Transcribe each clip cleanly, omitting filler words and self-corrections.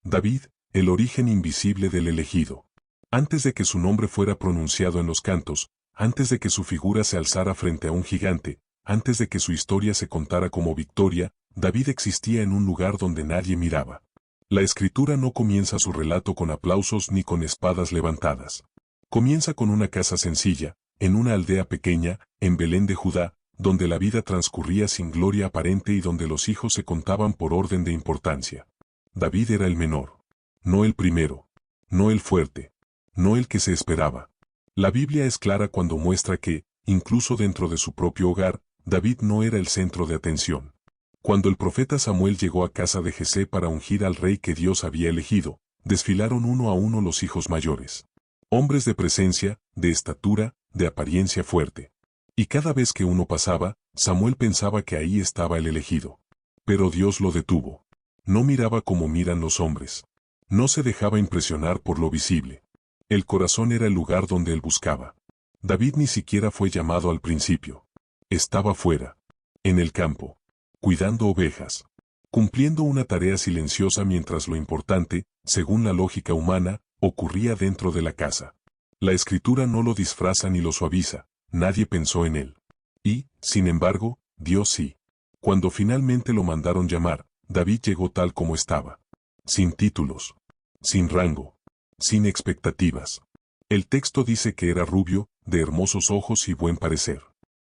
David, el origen invisible del elegido. Antes de que su nombre fuera pronunciado en los cantos, antes de que su figura se alzara frente a un gigante, antes de que su historia se contara como victoria, David existía en un lugar donde nadie miraba. La escritura no comienza su relato con aplausos ni con espadas levantadas. Comienza con una casa sencilla, en una aldea pequeña, en Belén de Judá, donde la vida transcurría sin gloria aparente y donde los hijos se contaban por orden de importancia. David era el menor. No el primero. No el fuerte. No el que se esperaba. La Biblia es clara cuando muestra que, incluso dentro de su propio hogar, David no era el centro de atención. Cuando el profeta Samuel llegó a casa de Jesé para ungir al rey que Dios había elegido, desfilaron uno a uno los hijos mayores. Hombres de presencia, de estatura, de apariencia fuerte. Y cada vez que uno pasaba, Samuel pensaba que ahí estaba el elegido. Pero Dios lo detuvo. No miraba como miran los hombres. No se dejaba impresionar por lo visible. El corazón era el lugar donde él buscaba. David ni siquiera fue llamado al principio. Estaba fuera. En el campo. Cuidando ovejas. Cumpliendo una tarea silenciosa mientras lo importante, según la lógica humana, ocurría dentro de la casa. La escritura no lo disfraza ni lo suaviza. Nadie pensó en él. Y, sin embargo, Dios sí. Cuando finalmente lo mandaron llamar, David llegó tal como estaba. Sin títulos. Sin rango. Sin expectativas. El texto dice que era rubio, de hermosos ojos y buen parecer.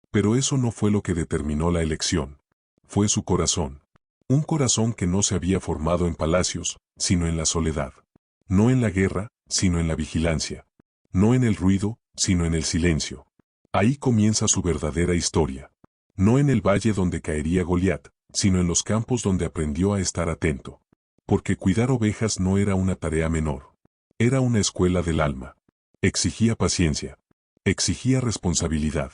Pero eso no fue lo que determinó la elección. Fue su corazón. Un corazón que no se había formado en palacios, sino en la soledad. No en la guerra, sino en la vigilancia. No en el ruido, sino en el silencio. Ahí comienza su verdadera historia. No en el valle donde caería Goliat, sino en los campos donde aprendió a estar atento. Porque cuidar ovejas no era una tarea menor. Era una escuela del alma. Exigía paciencia. Exigía responsabilidad.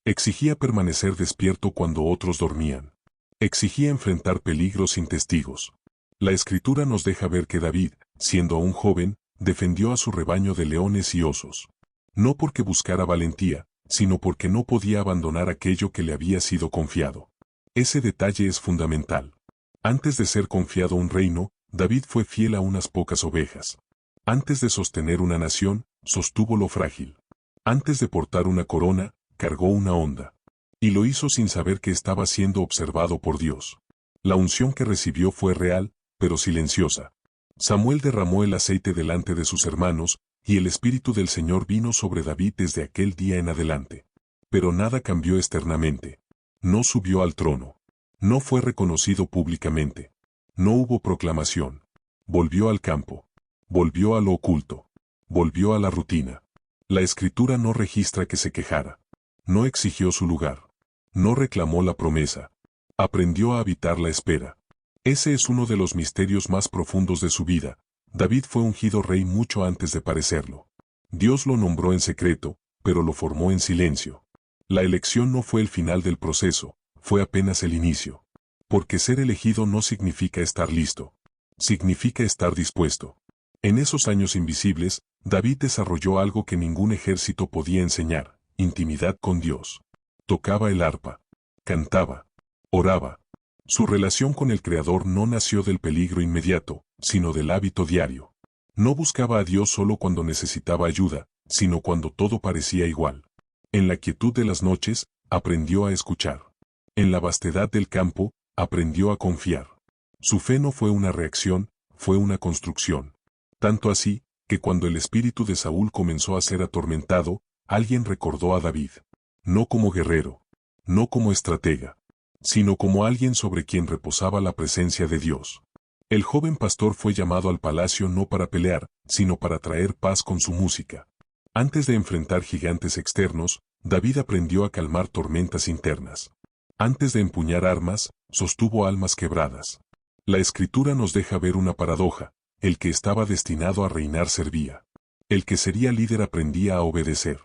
Exigía permanecer despierto cuando otros dormían. Exigía enfrentar peligros sin testigos. La escritura nos deja ver que David, siendo aún joven, defendió a su rebaño de leones y osos. No porque buscara valentía, sino porque no podía abandonar aquello que le había sido confiado. Ese detalle es fundamental. Antes de ser confiado un reino, David fue fiel a unas pocas ovejas. Antes de sostener una nación, sostuvo lo frágil. Antes de portar una corona, cargó una honda. Y lo hizo sin saber que estaba siendo observado por Dios. La unción que recibió fue real, pero silenciosa. Samuel derramó el aceite delante de sus hermanos, y el Espíritu del Señor vino sobre David desde aquel día en adelante. Pero nada cambió externamente. No subió al trono. No fue reconocido públicamente. No hubo proclamación. Volvió al campo. Volvió a lo oculto. Volvió a la rutina. La escritura no registra que se quejara. No exigió su lugar. No reclamó la promesa. Aprendió a habitar la espera. Ese es uno de los misterios más profundos de su vida. David fue ungido rey mucho antes de parecerlo. Dios lo nombró en secreto, pero lo formó en silencio. La elección no fue el final del proceso, fue apenas el inicio. Porque ser elegido no significa estar listo. Significa estar dispuesto. En esos años invisibles, David desarrolló algo que ningún ejército podía enseñar: intimidad con Dios. Tocaba el arpa. Cantaba. Oraba. Su relación con el Creador no nació del peligro inmediato, sino del hábito diario. No buscaba a Dios solo cuando necesitaba ayuda, sino cuando todo parecía igual. En la quietud de las noches, aprendió a escuchar. En la vastedad del campo, aprendió a confiar. Su fe no fue una reacción, fue una construcción. Tanto así, que cuando el espíritu de Saúl comenzó a ser atormentado, alguien recordó a David. No como guerrero, no como estratega, sino como alguien sobre quien reposaba la presencia de Dios. El joven pastor fue llamado al palacio no para pelear, sino para traer paz con su música. Antes de enfrentar gigantes externos, David aprendió a calmar tormentas internas. Antes de empuñar armas, sostuvo almas quebradas. La escritura nos deja ver una paradoja: el que estaba destinado a reinar servía. El que sería líder aprendía a obedecer.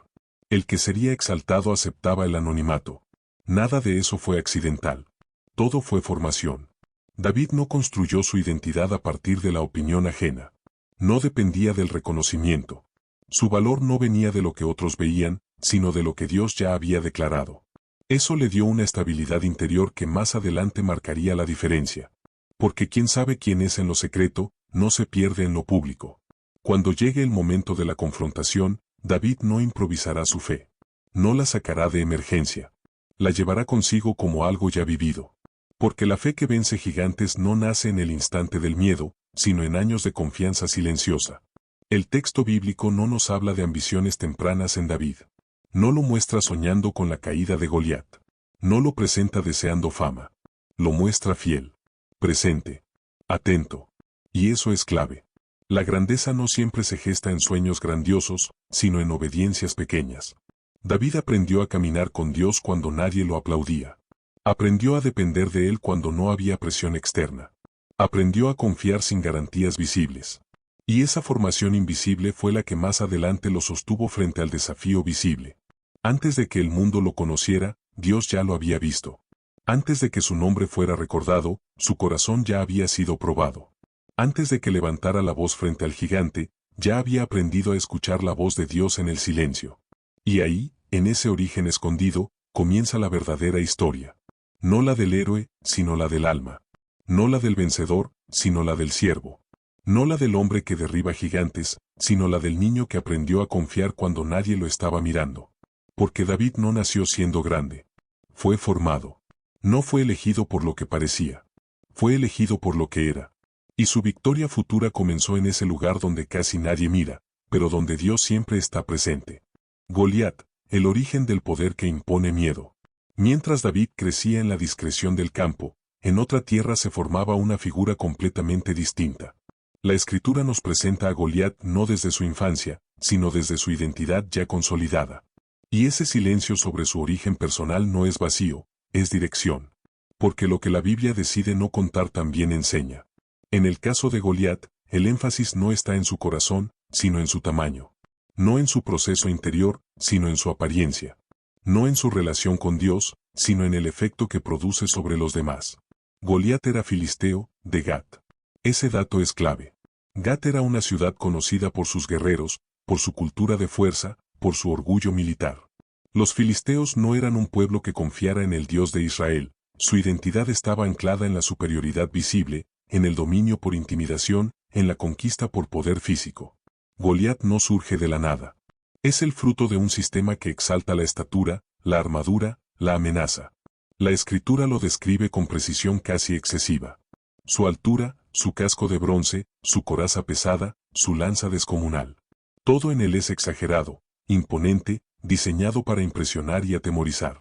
El que sería exaltado aceptaba el anonimato. Nada de eso fue accidental. Todo fue formación. David no construyó su identidad a partir de la opinión ajena. No dependía del reconocimiento. Su valor no venía de lo que otros veían, sino de lo que Dios ya había declarado. Eso le dio una estabilidad interior que más adelante marcaría la diferencia. Porque quién sabe quién es en lo secreto, no se pierde en lo público. Cuando llegue el momento de la confrontación, David no improvisará su fe. No la sacará de emergencia. La llevará consigo como algo ya vivido. Porque la fe que vence gigantes no nace en el instante del miedo, sino en años de confianza silenciosa. El texto bíblico no nos habla de ambiciones tempranas en David. No lo muestra soñando con la caída de Goliat. No lo presenta deseando fama. Lo muestra fiel, presente, atento. Y eso es clave. La grandeza no siempre se gesta en sueños grandiosos, sino en obediencias pequeñas. David aprendió a caminar con Dios cuando nadie lo aplaudía. Aprendió a depender de Él cuando no había presión externa. Aprendió a confiar sin garantías visibles. Y esa formación invisible fue la que más adelante lo sostuvo frente al desafío visible. Antes de que el mundo lo conociera, Dios ya lo había visto. Antes de que su nombre fuera recordado, su corazón ya había sido probado. Antes de que levantara la voz frente al gigante, ya había aprendido a escuchar la voz de Dios en el silencio. Y ahí, en ese origen escondido, comienza la verdadera historia. No la del héroe, sino la del alma. No la del vencedor, sino la del siervo. No la del hombre que derriba gigantes, sino la del niño que aprendió a confiar cuando nadie lo estaba mirando. Porque David no nació siendo grande. Fue formado. No fue elegido por lo que parecía. Fue elegido por lo que era. Y su victoria futura comenzó en ese lugar donde casi nadie mira, pero donde Dios siempre está presente. Goliat, el origen del poder que impone miedo. Mientras David crecía en la discreción del campo, en otra tierra se formaba una figura completamente distinta. La Escritura nos presenta a Goliat no desde su infancia, sino desde su identidad ya consolidada. Y ese silencio sobre su origen personal no es vacío, es dirección. Porque lo que la Biblia decide no contar también enseña. En el caso de Goliat, el énfasis no está en su corazón, sino en su tamaño. No en su proceso interior, sino en su apariencia. No en su relación con Dios, sino en el efecto que produce sobre los demás. Goliat era filisteo, de Gat. Ese dato es clave. Gat era una ciudad conocida por sus guerreros, por su cultura de fuerza, por su orgullo militar. Los filisteos no eran un pueblo que confiara en el Dios de Israel, su identidad estaba anclada en la superioridad visible, en el dominio por intimidación, en la conquista por poder físico. Goliat no surge de la nada. Es el fruto de un sistema que exalta la estatura, la armadura, la amenaza. La Escritura lo describe con precisión casi excesiva. Su altura, su casco de bronce, su coraza pesada, su lanza descomunal. Todo en él es exagerado, imponente, diseñado para impresionar y atemorizar.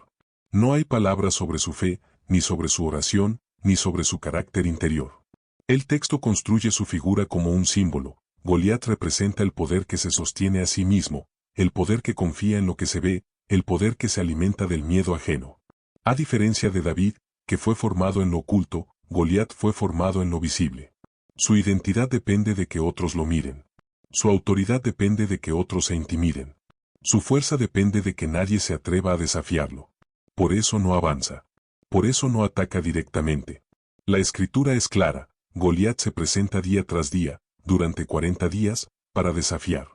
No hay palabras sobre su fe, ni sobre su oración, ni sobre su carácter interior. El texto construye su figura como un símbolo. Goliat representa el poder que se sostiene a sí mismo, el poder que confía en lo que se ve, el poder que se alimenta del miedo ajeno. A diferencia de David, que fue formado en lo oculto, Goliat fue formado en lo visible. Su identidad depende de que otros lo miren. Su autoridad depende de que otros se intimiden. Su fuerza depende de que nadie se atreva a desafiarlo. Por eso no avanza. Por eso no ataca directamente. La Escritura es clara, Goliat se presenta día tras día, durante 40 días, para desafiar.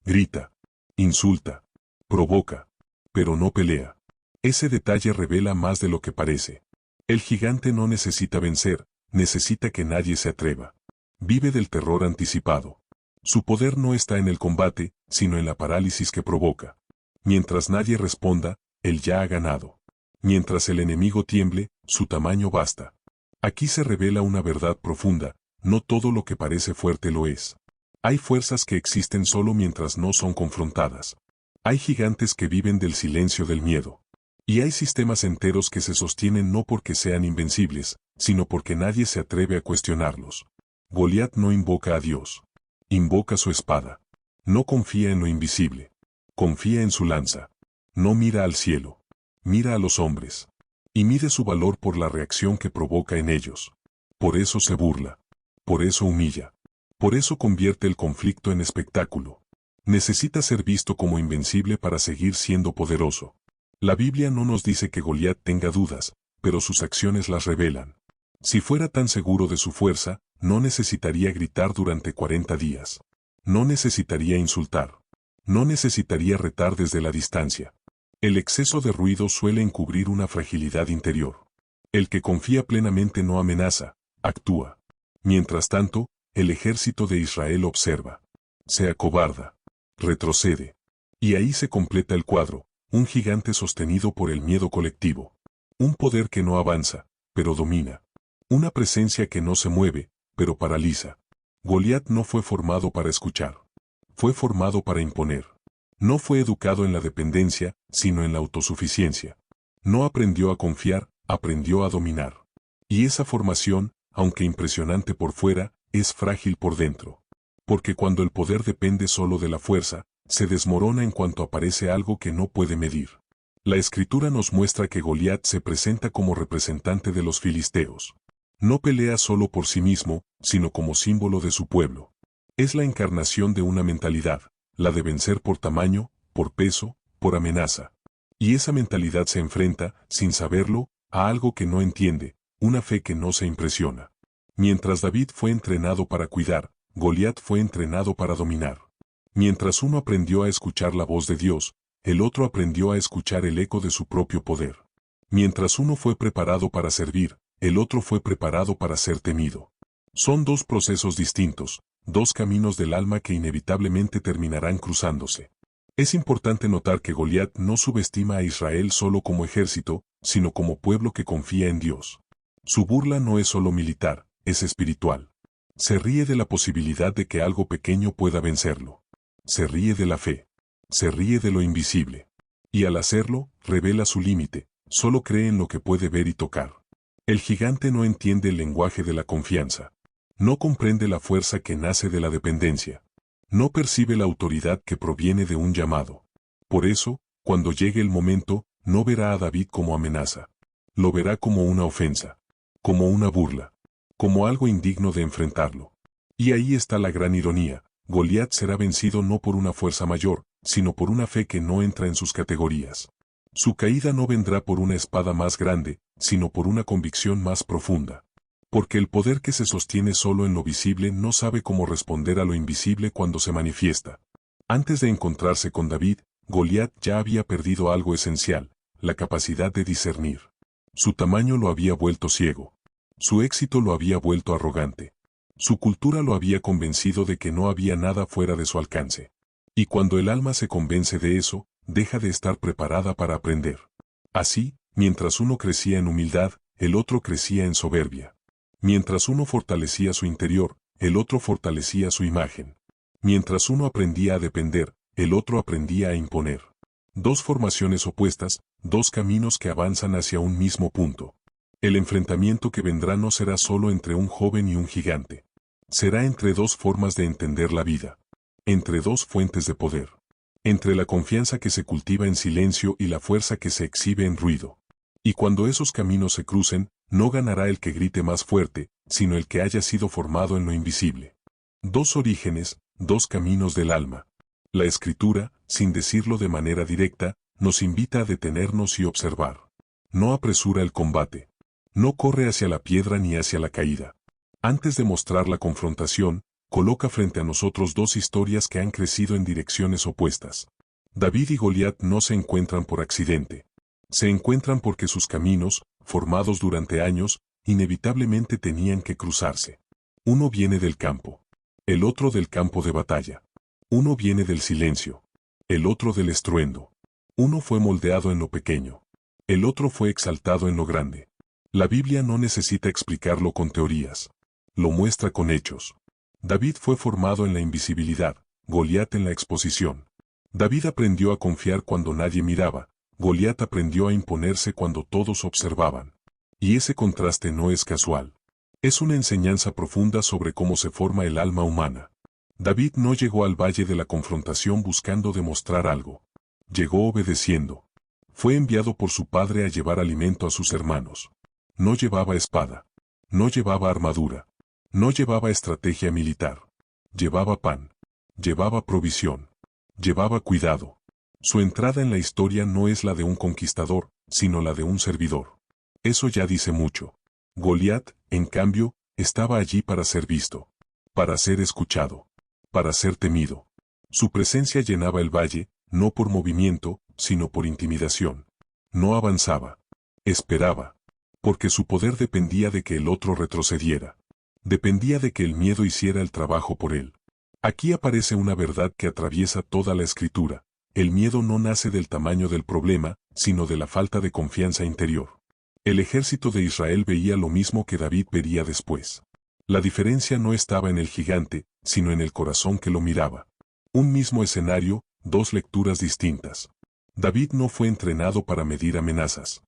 Grita, insulta, provoca, pero no pelea. Ese detalle revela más de lo que parece. El gigante no necesita vencer, necesita que nadie se atreva. Vive del terror anticipado. Su poder no está en el combate, sino en la parálisis que provoca. Mientras nadie responda, él ya ha ganado. Mientras el enemigo tiemble, su tamaño basta. Aquí se revela una verdad profunda, no todo lo que parece fuerte lo es. Hay fuerzas que existen solo mientras no son confrontadas. Hay gigantes que viven del silencio del miedo. Y hay sistemas enteros que se sostienen no porque sean invencibles, sino porque nadie se atreve a cuestionarlos. Goliat no invoca a Dios. Invoca su espada. No confía en lo invisible. Confía en su lanza. No mira al cielo. Mira a los hombres. Y mide su valor por la reacción que provoca en ellos. Por eso se burla. Por eso humilla. Por eso convierte el conflicto en espectáculo. Necesita ser visto como invencible para seguir siendo poderoso. La Biblia no nos dice que Goliat tenga dudas, pero sus acciones las revelan. Si fuera tan seguro de su fuerza, no necesitaría gritar durante 40 días. No necesitaría insultar. No necesitaría retar desde la distancia. El exceso de ruido suele encubrir una fragilidad interior. El que confía plenamente no amenaza, actúa. Mientras tanto, el ejército de Israel observa. Se acobarda. Retrocede. Y ahí se completa el cuadro, un gigante sostenido por el miedo colectivo. Un poder que no avanza, pero domina. Una presencia que no se mueve, pero paraliza. Goliat no fue formado para escuchar. Fue formado para imponer. No fue educado en la dependencia, sino en la autosuficiencia. No aprendió a confiar, aprendió a dominar. Y esa formación, aunque impresionante por fuera, es frágil por dentro. Porque cuando el poder depende solo de la fuerza, se desmorona en cuanto aparece algo que no puede medir. La Escritura nos muestra que Goliat se presenta como representante de los filisteos. No pelea solo por sí mismo, sino como símbolo de su pueblo. Es la encarnación de una mentalidad, la de vencer por tamaño, por peso, por amenaza. Y esa mentalidad se enfrenta, sin saberlo, a algo que no entiende, una fe que no se impresiona. Mientras David fue entrenado para cuidar, Goliat fue entrenado para dominar. Mientras uno aprendió a escuchar la voz de Dios, el otro aprendió a escuchar el eco de su propio poder. Mientras uno fue preparado para servir, el otro fue preparado para ser temido. Son dos procesos distintos, dos caminos del alma que inevitablemente terminarán cruzándose. Es importante notar que Goliat no subestima a Israel solo como ejército, sino como pueblo que confía en Dios. Su burla no es solo militar, es espiritual. Se ríe de la posibilidad de que algo pequeño pueda vencerlo. Se ríe de la fe. Se ríe de lo invisible. Y al hacerlo, revela su límite, solo cree en lo que puede ver y tocar. El gigante no entiende el lenguaje de la confianza. No comprende la fuerza que nace de la dependencia. No percibe la autoridad que proviene de un llamado. Por eso, cuando llegue el momento, no verá a David como amenaza. Lo verá como una ofensa. Como una burla. Como algo indigno de enfrentarlo. Y ahí está la gran ironía. Goliat será vencido no por una fuerza mayor, sino por una fe que no entra en sus categorías. Su caída no vendrá por una espada más grande, sino por una convicción más profunda. Porque el poder que se sostiene solo en lo visible no sabe cómo responder a lo invisible cuando se manifiesta. Antes de encontrarse con David, Goliat ya había perdido algo esencial, la capacidad de discernir. Su tamaño lo había vuelto ciego. Su éxito lo había vuelto arrogante. Su cultura lo había convencido de que no había nada fuera de su alcance. Y cuando el alma se convence de eso, deja de estar preparada para aprender. Así, mientras uno crecía en humildad, el otro crecía en soberbia. Mientras uno fortalecía su interior, el otro fortalecía su imagen. Mientras uno aprendía a depender, el otro aprendía a imponer. Dos formaciones opuestas, dos caminos que avanzan hacia un mismo punto. El enfrentamiento que vendrá no será solo entre un joven y un gigante. Será entre dos formas de entender la vida. Entre dos fuentes de poder. Entre la confianza que se cultiva en silencio y la fuerza que se exhibe en ruido. Y cuando esos caminos se crucen, no ganará el que grite más fuerte, sino el que haya sido formado en lo invisible. Dos orígenes, dos caminos del alma. La Escritura, sin decirlo de manera directa, nos invita a detenernos y observar. No apresura el combate. No corre hacia la piedra ni hacia la caída. Antes de mostrar la confrontación, coloca frente a nosotros dos historias que han crecido en direcciones opuestas. David y Goliat no se encuentran por accidente. Se encuentran porque sus caminos, formados durante años, inevitablemente tenían que cruzarse. Uno viene del campo. El otro del campo de batalla. Uno viene del silencio. El otro del estruendo. Uno fue moldeado en lo pequeño. El otro fue exaltado en lo grande. La Biblia no necesita explicarlo con teorías. Lo muestra con hechos. David fue formado en la invisibilidad, Goliat en la exposición. David aprendió a confiar cuando nadie miraba, Goliat aprendió a imponerse cuando todos observaban. Y ese contraste no es casual. Es una enseñanza profunda sobre cómo se forma el alma humana. David no llegó al valle de la confrontación buscando demostrar algo. Llegó obedeciendo. Fue enviado por su padre a llevar alimento a sus hermanos. No llevaba espada. No llevaba armadura. No llevaba estrategia militar. Llevaba pan. Llevaba provisión. Llevaba cuidado. Su entrada en la historia no es la de un conquistador, sino la de un servidor. Eso ya dice mucho. Goliat, en cambio, estaba allí para ser visto. Para ser escuchado. Para ser temido. Su presencia llenaba el valle, no por movimiento, sino por intimidación. No avanzaba. Esperaba. Porque su poder dependía de que el otro retrocediera. Dependía de que el miedo hiciera el trabajo por él. Aquí aparece una verdad que atraviesa toda la escritura. El miedo no nace del tamaño del problema, sino de la falta de confianza interior. El ejército de Israel veía lo mismo que David vería después. La diferencia no estaba en el gigante, sino en el corazón que lo miraba. Un mismo escenario, dos lecturas distintas. David no fue entrenado para medir amenazas.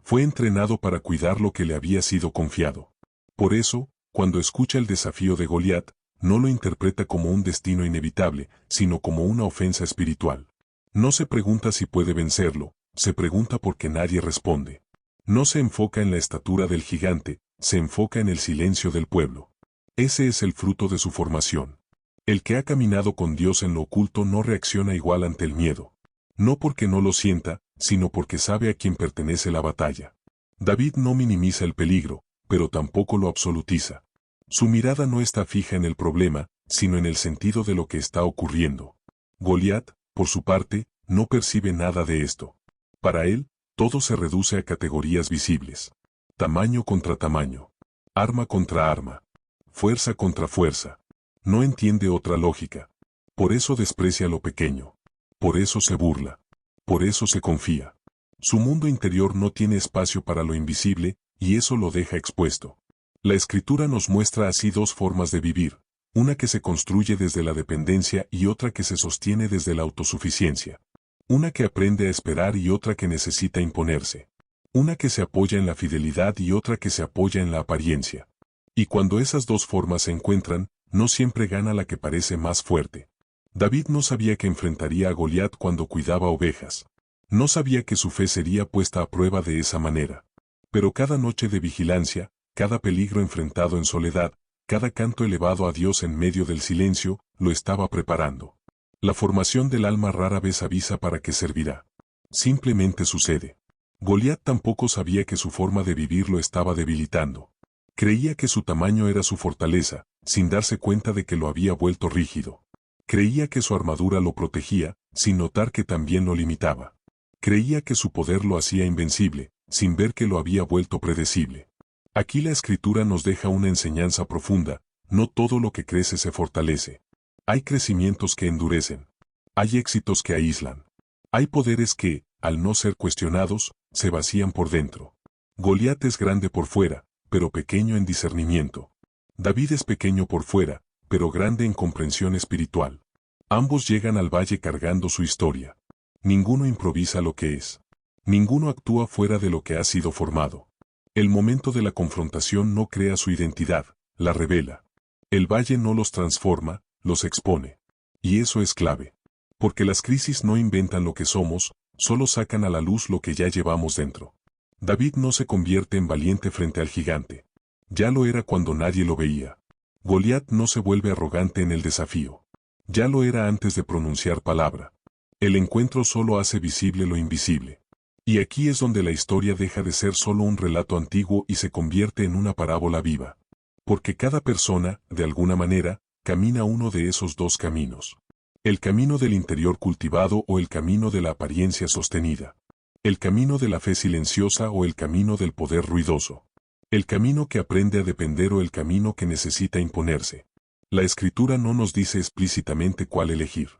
Fue entrenado para cuidar lo que le había sido confiado. Por eso, cuando escucha el desafío de Goliat, no lo interpreta como un destino inevitable, sino como una ofensa espiritual. No se pregunta si puede vencerlo, se pregunta por qué nadie responde. No se enfoca en la estatura del gigante, se enfoca en el silencio del pueblo. Ese es el fruto de su formación. El que ha caminado con Dios en lo oculto no reacciona igual ante el miedo. No porque no lo sienta, sino porque sabe a quién pertenece la batalla. David no minimiza el peligro, pero tampoco lo absolutiza. Su mirada no está fija en el problema, sino en el sentido de lo que está ocurriendo. Goliat, por su parte, no percibe nada de esto. Para él, todo se reduce a categorías visibles. Tamaño contra tamaño. Arma contra arma. Fuerza contra fuerza. No entiende otra lógica. Por eso desprecia lo pequeño. Por eso se burla. Por eso se confía. Su mundo interior no tiene espacio para lo invisible, y eso lo deja expuesto. La Escritura nos muestra así dos formas de vivir, una que se construye desde la dependencia y otra que se sostiene desde la autosuficiencia. Una que aprende a esperar y otra que necesita imponerse. Una que se apoya en la fidelidad y otra que se apoya en la apariencia. Y cuando esas dos formas se encuentran, no siempre gana la que parece más fuerte. David no sabía que enfrentaría a Goliat cuando cuidaba ovejas. No sabía que su fe sería puesta a prueba de esa manera. Pero cada noche de vigilancia, cada peligro enfrentado en soledad, cada canto elevado a Dios en medio del silencio, lo estaba preparando. La formación del alma rara vez avisa para qué servirá. Simplemente sucede. Goliat tampoco sabía que su forma de vivir lo estaba debilitando. Creía que su tamaño era su fortaleza, sin darse cuenta de que lo había vuelto rígido. Creía que su armadura lo protegía, sin notar que también lo limitaba. Creía que su poder lo hacía invencible, sin ver que lo había vuelto predecible. Aquí la Escritura nos deja una enseñanza profunda: no todo lo que crece se fortalece. Hay crecimientos que endurecen. Hay éxitos que aíslan. Hay poderes que, al no ser cuestionados, se vacían por dentro. Goliat es grande por fuera, pero pequeño en discernimiento. David es pequeño por fuera, pero grande en comprensión espiritual. Ambos llegan al valle cargando su historia. Ninguno improvisa lo que es. Ninguno actúa fuera de lo que ha sido formado. El momento de la confrontación no crea su identidad, la revela. El valle no los transforma, los expone. Y eso es clave. Porque las crisis no inventan lo que somos, solo sacan a la luz lo que ya llevamos dentro. David no se convierte en valiente frente al gigante. Ya lo era cuando nadie lo veía. Goliat no se vuelve arrogante en el desafío. Ya lo era antes de pronunciar palabra. El encuentro solo hace visible lo invisible. Y aquí es donde la historia deja de ser solo un relato antiguo y se convierte en una parábola viva. Porque cada persona, de alguna manera, camina uno de esos dos caminos. El camino del interior cultivado o el camino de la apariencia sostenida. El camino de la fe silenciosa o el camino del poder ruidoso. El camino que aprende a depender o el camino que necesita imponerse. La Escritura no nos dice explícitamente cuál elegir.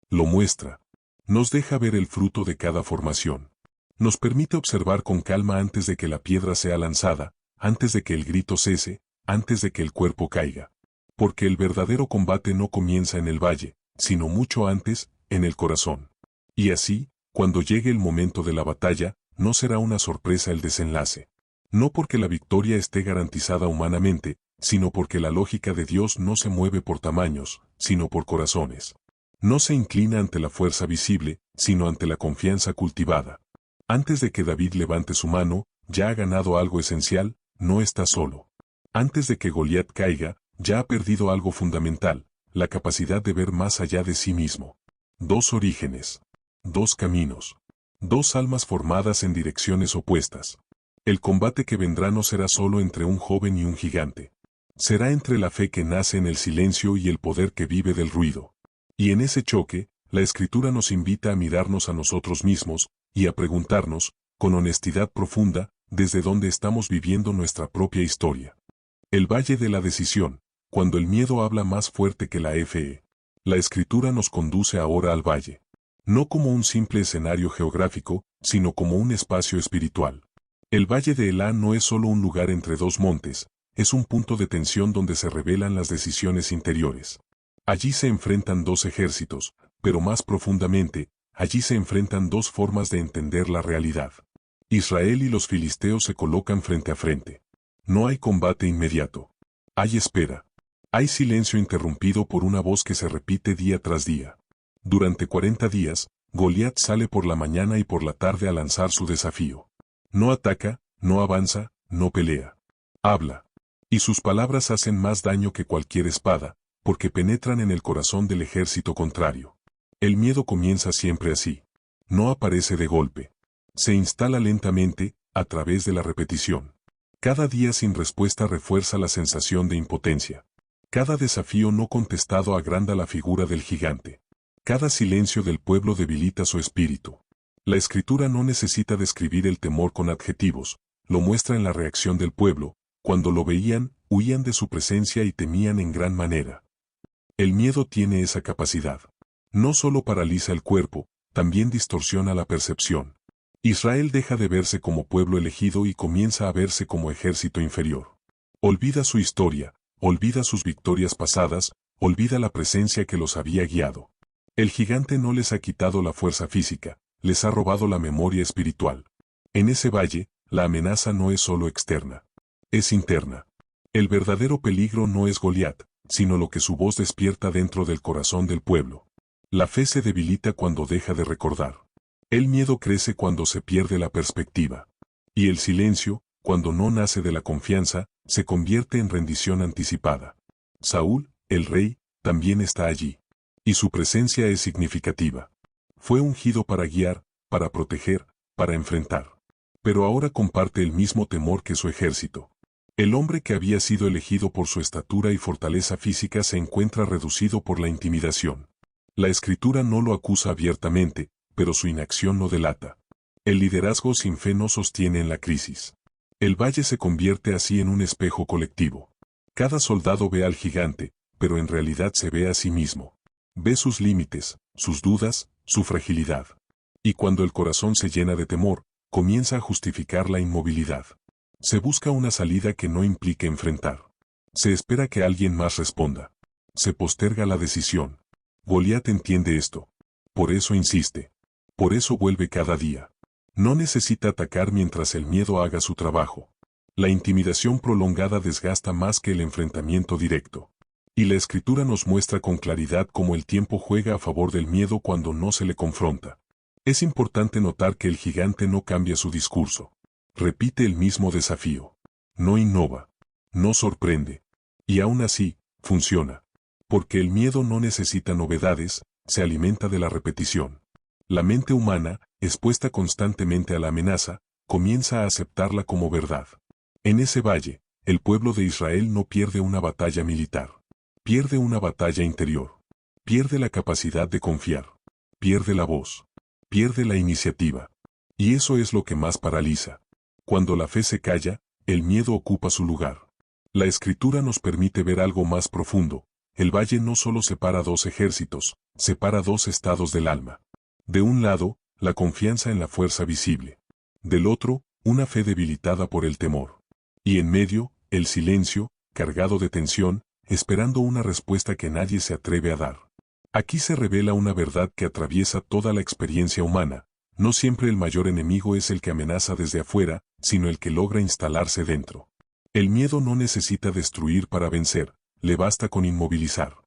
Lo muestra. Nos deja ver el fruto de cada formación. Nos permite observar con calma antes de que la piedra sea lanzada, antes de que el grito cese, antes de que el cuerpo caiga. Porque el verdadero combate no comienza en el valle, sino mucho antes, en el corazón. Y así, cuando llegue el momento de la batalla, no será una sorpresa el desenlace. No porque la victoria esté garantizada humanamente, sino porque la lógica de Dios no se mueve por tamaños, sino por corazones. No se inclina ante la fuerza visible, sino ante la confianza cultivada. Antes de que David levante su mano, ya ha ganado algo esencial, no está solo. Antes de que Goliat caiga, ya ha perdido algo fundamental, la capacidad de ver más allá de sí mismo. Dos orígenes. Dos caminos. Dos almas formadas en direcciones opuestas. El combate que vendrá no será solo entre un joven y un gigante. Será entre la fe que nace en el silencio y el poder que vive del ruido. Y en ese choque, la Escritura nos invita a mirarnos a nosotros mismos, y a preguntarnos, con honestidad profunda, desde dónde estamos viviendo nuestra propia historia. El valle de la decisión, cuando el miedo habla más fuerte que la fe. La escritura nos conduce ahora al valle. No como un simple escenario geográfico, sino como un espacio espiritual. El valle de Elá no es solo un lugar entre dos montes, es un punto de tensión donde se revelan las decisiones interiores. Allí se enfrentan dos ejércitos, pero más profundamente, allí se enfrentan dos formas de entender la realidad. Israel y los filisteos se colocan frente a frente. No hay combate inmediato. Hay espera. Hay silencio interrumpido por una voz que se repite día tras día. Durante 40 días, Goliat sale por la mañana y por la tarde a lanzar su desafío. No ataca, no avanza, no pelea. Habla. Y sus palabras hacen más daño que cualquier espada, porque penetran en el corazón del ejército contrario. El miedo comienza siempre así. No aparece de golpe. Se instala lentamente, a través de la repetición. Cada día sin respuesta refuerza la sensación de impotencia. Cada desafío no contestado agranda la figura del gigante. Cada silencio del pueblo debilita su espíritu. La escritura no necesita describir el temor con adjetivos, lo muestra en la reacción del pueblo, cuando lo veían, huían de su presencia y temían en gran manera. El miedo tiene esa capacidad. No solo paraliza el cuerpo, también distorsiona la percepción. Israel deja de verse como pueblo elegido y comienza a verse como ejército inferior. Olvida su historia, olvida sus victorias pasadas, olvida la presencia que los había guiado. El gigante no les ha quitado la fuerza física, les ha robado la memoria espiritual. En ese valle, la amenaza no es solo externa, es interna. El verdadero peligro no es Goliat, sino lo que su voz despierta dentro del corazón del pueblo. La fe se debilita cuando deja de recordar. El miedo crece cuando se pierde la perspectiva. Y el silencio, cuando no nace de la confianza, se convierte en rendición anticipada. Saúl, el rey, también está allí. Y su presencia es significativa. Fue ungido para guiar, para proteger, para enfrentar. Pero ahora comparte el mismo temor que su ejército. El hombre que había sido elegido por su estatura y fortaleza física se encuentra reducido por la intimidación. La escritura no lo acusa abiertamente, pero su inacción lo delata. El liderazgo sin fe no sostiene en la crisis. El valle se convierte así en un espejo colectivo. Cada soldado ve al gigante, pero en realidad se ve a sí mismo. Ve sus límites, sus dudas, su fragilidad. Y cuando el corazón se llena de temor, comienza a justificar la inmovilidad. Se busca una salida que no implique enfrentar. Se espera que alguien más responda. Se posterga la decisión. Goliat entiende esto. Por eso insiste. Por eso vuelve cada día. No necesita atacar mientras el miedo haga su trabajo. La intimidación prolongada desgasta más que el enfrentamiento directo. Y la escritura nos muestra con claridad cómo el tiempo juega a favor del miedo cuando no se le confronta. Es importante notar que el gigante no cambia su discurso. Repite el mismo desafío. No innova. No sorprende. Y aún así, funciona. Porque el miedo no necesita novedades, se alimenta de la repetición. La mente humana, expuesta constantemente a la amenaza, comienza a aceptarla como verdad. En ese valle, el pueblo de Israel no pierde una batalla militar. Pierde una batalla interior. Pierde la capacidad de confiar. Pierde la voz. Pierde la iniciativa. Y eso es lo que más paraliza. Cuando la fe se calla, el miedo ocupa su lugar. La escritura nos permite ver algo más profundo. El valle no solo separa dos ejércitos, separa dos estados del alma. De un lado, la confianza en la fuerza visible. Del otro, una fe debilitada por el temor. Y en medio, el silencio, cargado de tensión, esperando una respuesta que nadie se atreve a dar. Aquí se revela una verdad que atraviesa toda la experiencia humana. No siempre el mayor enemigo es el que amenaza desde afuera, sino el que logra instalarse dentro. El miedo no necesita destruir para vencer, le basta con inmovilizar.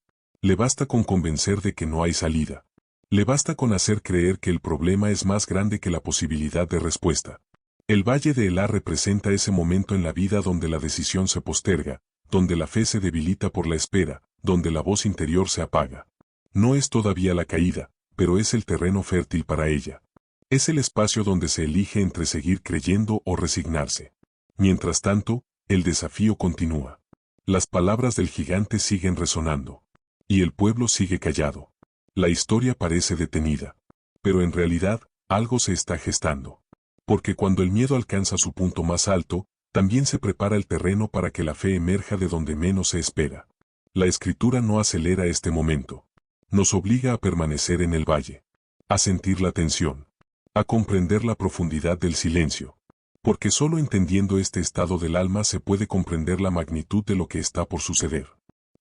Le basta con convencer de que no hay salida. Le basta con hacer creer que el problema es más grande que la posibilidad de respuesta. El Valle de Elá representa ese momento en la vida donde la decisión se posterga, donde la fe se debilita por la espera, donde la voz interior se apaga. No es todavía la caída, pero es el terreno fértil para ella. Es el espacio donde se elige entre seguir creyendo o resignarse. Mientras tanto, el desafío continúa. Las palabras del gigante siguen resonando. Y el pueblo sigue callado. La historia parece detenida. Pero en realidad, algo se está gestando. Porque cuando el miedo alcanza su punto más alto, También se prepara el terreno para que la fe emerja de donde menos se espera. La Escritura no acelera este momento. Nos obliga a permanecer en el valle, a sentir la tensión, a comprender la profundidad del silencio. Porque solo entendiendo este estado del alma se puede comprender la magnitud de lo que está por suceder.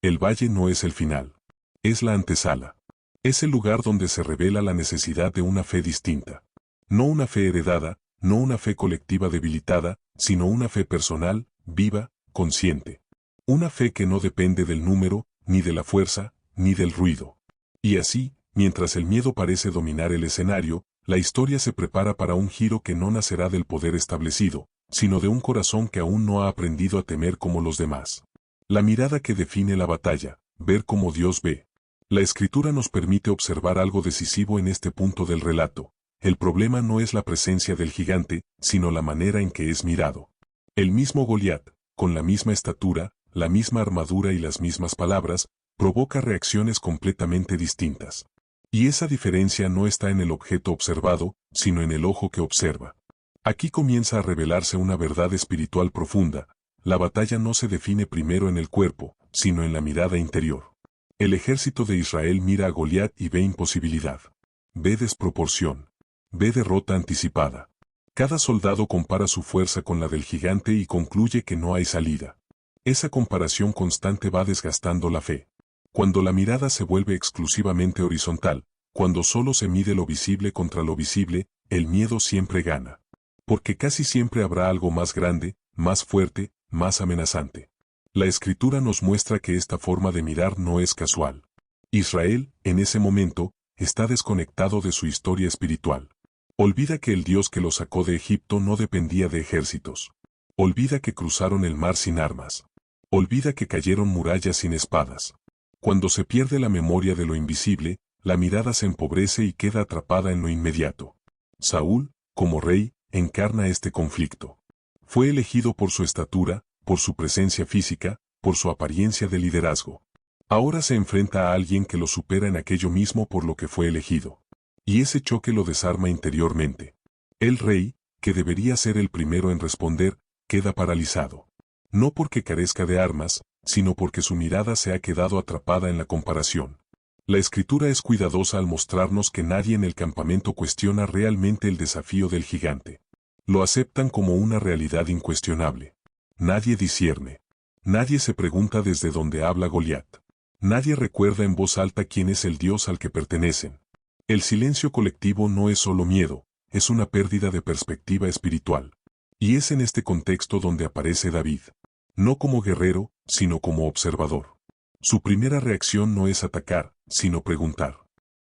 El valle no es el final. Es la antesala. Es el lugar donde se revela la necesidad de una fe distinta. No una fe heredada, no una fe colectiva debilitada, sino una fe personal, viva, consciente. Una fe que no depende del número, ni de la fuerza, ni del ruido. Y así, mientras el miedo parece dominar el escenario, la historia se prepara para un giro que no nacerá del poder establecido, sino de un corazón que aún no ha aprendido a temer como los demás. La mirada que define la batalla, ver como Dios ve. La Escritura nos permite observar algo decisivo en este punto del relato. El problema no es la presencia del gigante, sino la manera en que es mirado. El mismo Goliat, con la misma estatura, la misma armadura y las mismas palabras, provoca reacciones completamente distintas. Y esa diferencia no está en el objeto observado, sino en el ojo que observa. Aquí comienza a revelarse una verdad espiritual profunda. La batalla no se define primero en el cuerpo, sino en la mirada interior. El ejército de Israel mira a Goliat y ve imposibilidad. Ve desproporción. Ve derrota anticipada. Cada soldado compara su fuerza con la del gigante y concluye que no hay salida. Esa comparación constante va desgastando la fe. Cuando la mirada se vuelve exclusivamente horizontal, cuando solo se mide lo visible contra lo visible, el miedo siempre gana. Porque casi siempre habrá algo más grande, más fuerte, más amenazante. La Escritura nos muestra que esta forma de mirar no es casual. Israel, en ese momento, está desconectado de su historia espiritual. Olvida que el Dios que lo sacó de Egipto no dependía de ejércitos. Olvida que cruzaron el mar sin armas. Olvida que cayeron murallas sin espadas. Cuando se pierde la memoria de lo invisible, la mirada se empobrece y queda atrapada en lo inmediato. Saúl, como rey, encarna este conflicto. Fue elegido por su estatura, por su presencia física, por su apariencia de liderazgo. Ahora se enfrenta a alguien que lo supera en aquello mismo por lo que fue elegido. Y ese choque lo desarma interiormente. El rey, que debería ser el primero en responder, queda paralizado. No porque carezca de armas, sino porque su mirada se ha quedado atrapada en la comparación. La Escritura es cuidadosa al mostrarnos que nadie en el campamento cuestiona realmente el desafío del gigante. Lo aceptan como una realidad incuestionable. Nadie discierne. Nadie se pregunta desde dónde habla Goliat. Nadie recuerda en voz alta quién es el Dios al que pertenecen. El silencio colectivo no es solo miedo, es una pérdida de perspectiva espiritual. Y es en este contexto donde aparece David. No como guerrero, sino como observador. Su primera reacción no es atacar, sino preguntar.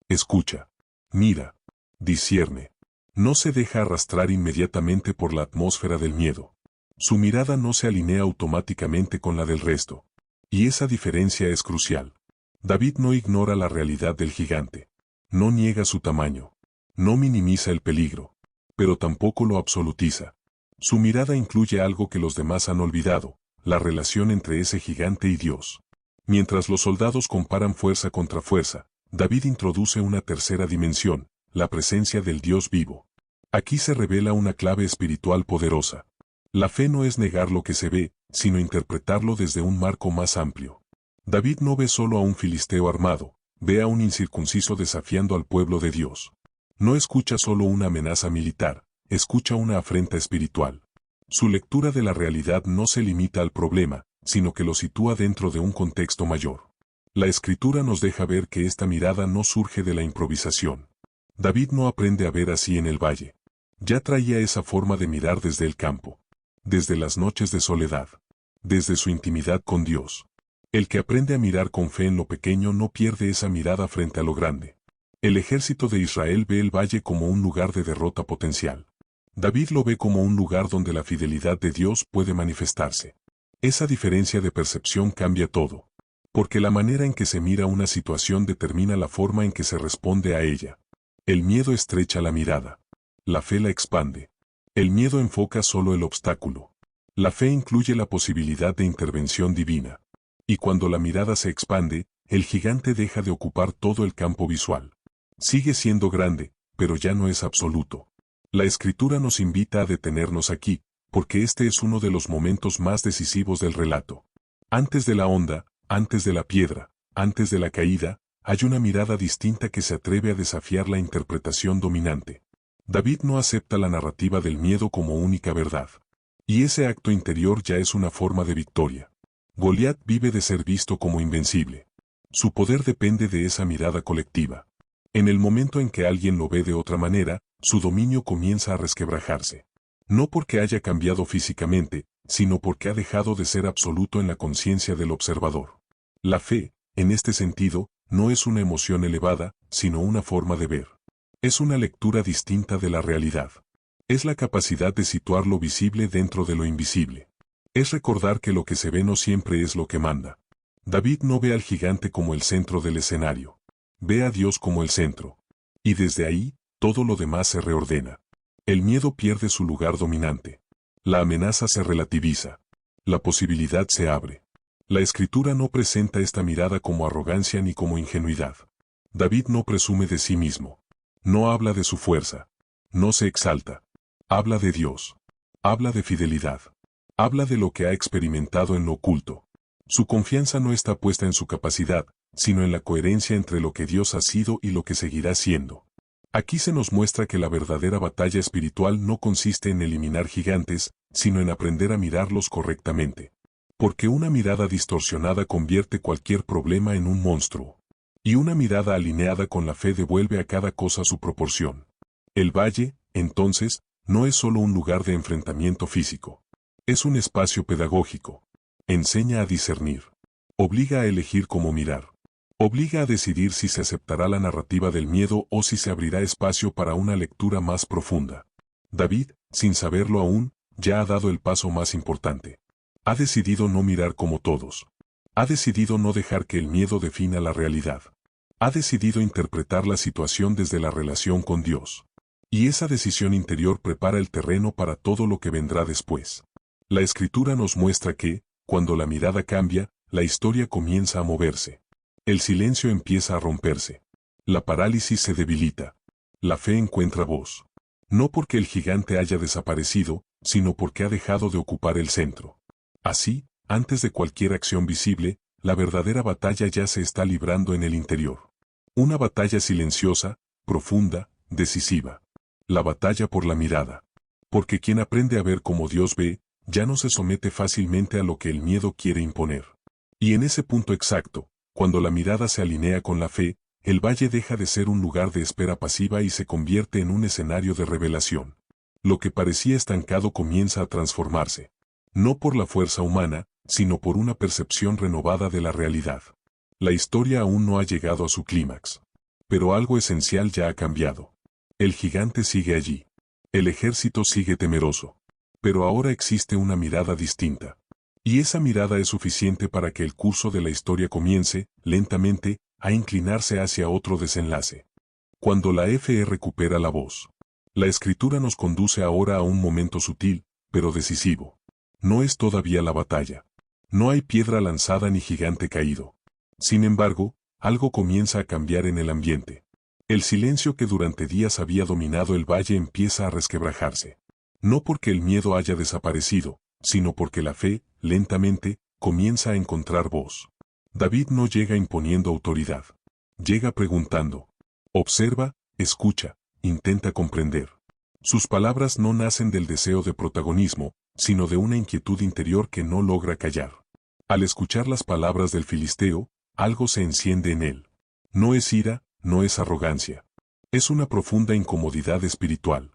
Escucha. Mira. Discierne. No se deja arrastrar inmediatamente por la atmósfera del miedo. Su mirada no se alinea automáticamente con la del resto. Y esa diferencia es crucial. David no ignora la realidad del gigante. No niega su tamaño. No minimiza el peligro. Pero tampoco lo absolutiza. Su mirada incluye algo que los demás han olvidado, la relación entre ese gigante y Dios. Mientras los soldados comparan fuerza contra fuerza, David introduce una tercera dimensión, la presencia del Dios vivo. Aquí se revela una clave espiritual poderosa. La fe no es negar lo que se ve, sino interpretarlo desde un marco más amplio. David no ve solo a un filisteo armado, ve a un incircunciso desafiando al pueblo de Dios. No escucha solo una amenaza militar, escucha una afrenta espiritual. Su lectura de la realidad no se limita al problema, sino que lo sitúa dentro de un contexto mayor. La Escritura nos deja ver que esta mirada no surge de la improvisación. David no aprende a ver así en el valle. Ya traía esa forma de mirar desde el campo. Desde las noches de soledad. Desde su intimidad con Dios. El que aprende a mirar con fe en lo pequeño no pierde esa mirada frente a lo grande. El ejército de Israel ve el valle como un lugar de derrota potencial. David lo ve como un lugar donde la fidelidad de Dios puede manifestarse. Esa diferencia de percepción cambia todo. Porque la manera en que se mira una situación determina la forma en que se responde a ella. El miedo estrecha la mirada. La fe la expande. El miedo enfoca solo el obstáculo. La fe incluye la posibilidad de intervención divina. Y cuando la mirada se expande, el gigante deja de ocupar todo el campo visual. Sigue siendo grande, pero ya no es absoluto. La Escritura nos invita a detenernos aquí, porque este es uno de los momentos más decisivos del relato. Antes de la onda, antes de la piedra, antes de la caída, hay una mirada distinta que se atreve a desafiar la interpretación dominante. David no acepta la narrativa del miedo como única verdad. Y ese acto interior ya es una forma de victoria. Goliat vive de ser visto como invencible. Su poder depende de esa mirada colectiva. En el momento en que alguien lo ve de otra manera, su dominio comienza a resquebrajarse. No porque haya cambiado físicamente, sino porque ha dejado de ser absoluto en la conciencia del observador. La fe, en este sentido, no es una emoción elevada, sino una forma de ver. Es una lectura distinta de la realidad. Es la capacidad de situar lo visible dentro de lo invisible. Es recordar que lo que se ve no siempre es lo que manda. David no ve al gigante como el centro del escenario. Ve a Dios como el centro. Y desde ahí, todo lo demás se reordena. El miedo pierde su lugar dominante. La amenaza se relativiza. La posibilidad se abre. La Escritura no presenta esta mirada como arrogancia ni como ingenuidad. David no presume de sí mismo. No habla de su fuerza. No se exalta. Habla de Dios. Habla de fidelidad. Habla de lo que ha experimentado en lo oculto. Su confianza no está puesta en su capacidad, sino en la coherencia entre lo que Dios ha sido y lo que seguirá siendo. Aquí se nos muestra que la verdadera batalla espiritual no consiste en eliminar gigantes, sino en aprender a mirarlos correctamente. Porque una mirada distorsionada convierte cualquier problema en un monstruo. Y una mirada alineada con la fe devuelve a cada cosa su proporción. El valle, entonces, no es solo un lugar de enfrentamiento físico. Es un espacio pedagógico. Enseña a discernir. Obliga a elegir cómo mirar. Obliga a decidir si se aceptará la narrativa del miedo o si se abrirá espacio para una lectura más profunda. David, sin saberlo aún, ya ha dado el paso más importante. Ha decidido no mirar como todos. Ha decidido no dejar que el miedo defina la realidad. Ha decidido interpretar la situación desde la relación con Dios. Y esa decisión interior prepara el terreno para todo lo que vendrá después. La Escritura nos muestra que, cuando la mirada cambia, la historia comienza a moverse. El silencio empieza a romperse. La parálisis se debilita. La fe encuentra voz. No porque el gigante haya desaparecido, sino porque ha dejado de ocupar el centro. Así, antes de cualquier acción visible, la verdadera batalla ya se está librando en el interior. Una batalla silenciosa, profunda, decisiva. La batalla por la mirada. Porque quien aprende a ver como Dios ve, ya no se somete fácilmente a lo que el miedo quiere imponer. Y en ese punto exacto, cuando la mirada se alinea con la fe, el valle deja de ser un lugar de espera pasiva y se convierte en un escenario de revelación. Lo que parecía estancado comienza a transformarse. No por la fuerza humana, sino por una percepción renovada de la realidad. La historia aún no ha llegado a su clímax. Pero algo esencial ya ha cambiado. El gigante sigue allí. El ejército sigue temeroso. Pero ahora existe una mirada distinta. Y esa mirada es suficiente para que el curso de la historia comience, lentamente, a inclinarse hacia otro desenlace. Cuando la fe recupera la voz. La Escritura nos conduce ahora a un momento sutil, pero decisivo. No es todavía la batalla. No hay piedra lanzada ni gigante caído. Sin embargo, algo comienza a cambiar en el ambiente. El silencio que durante días había dominado el valle empieza a resquebrajarse. No porque el miedo haya desaparecido, sino porque la fe, lentamente, comienza a encontrar voz. David no llega imponiendo autoridad. Llega preguntando. Observa, escucha, intenta comprender. Sus palabras no nacen del deseo de protagonismo, sino de una inquietud interior que no logra callar. Al escuchar las palabras del filisteo, algo se enciende en él. No es ira, no es arrogancia. Es una profunda incomodidad espiritual.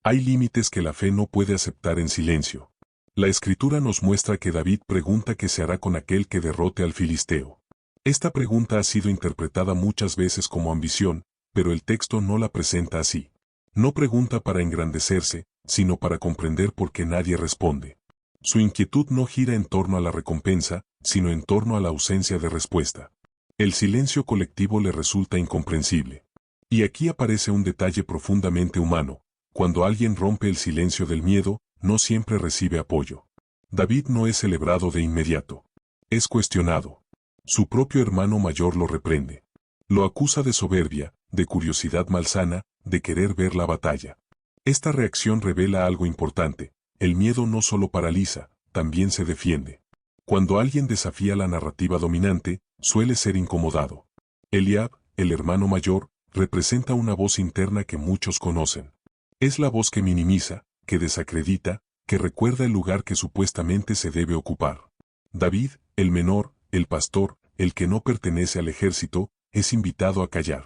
Hay límites que la fe no puede aceptar en silencio. La Escritura nos muestra que David pregunta qué se hará con aquel que derrote al filisteo. Esta pregunta ha sido interpretada muchas veces como ambición, pero el texto no la presenta así. No pregunta para engrandecerse, sino para comprender por qué nadie responde. Su inquietud no gira en torno a la recompensa, sino en torno a la ausencia de respuesta. El silencio colectivo le resulta incomprensible. Y aquí aparece un detalle profundamente humano. Cuando alguien rompe el silencio del miedo, no siempre recibe apoyo. David no es celebrado de inmediato. Es cuestionado. Su propio hermano mayor lo reprende. Lo acusa de soberbia, de curiosidad malsana, de querer ver la batalla. Esta reacción revela algo importante. el miedo no solo paraliza, también se defiende. Cuando alguien desafía la narrativa dominante, suele ser incomodado. Eliab, el hermano mayor, representa una voz interna que muchos conocen. Es la voz que minimiza, que desacredita, que recuerda el lugar que supuestamente se debe ocupar. David, el menor, el pastor, el que no pertenece al ejército, es invitado a callar,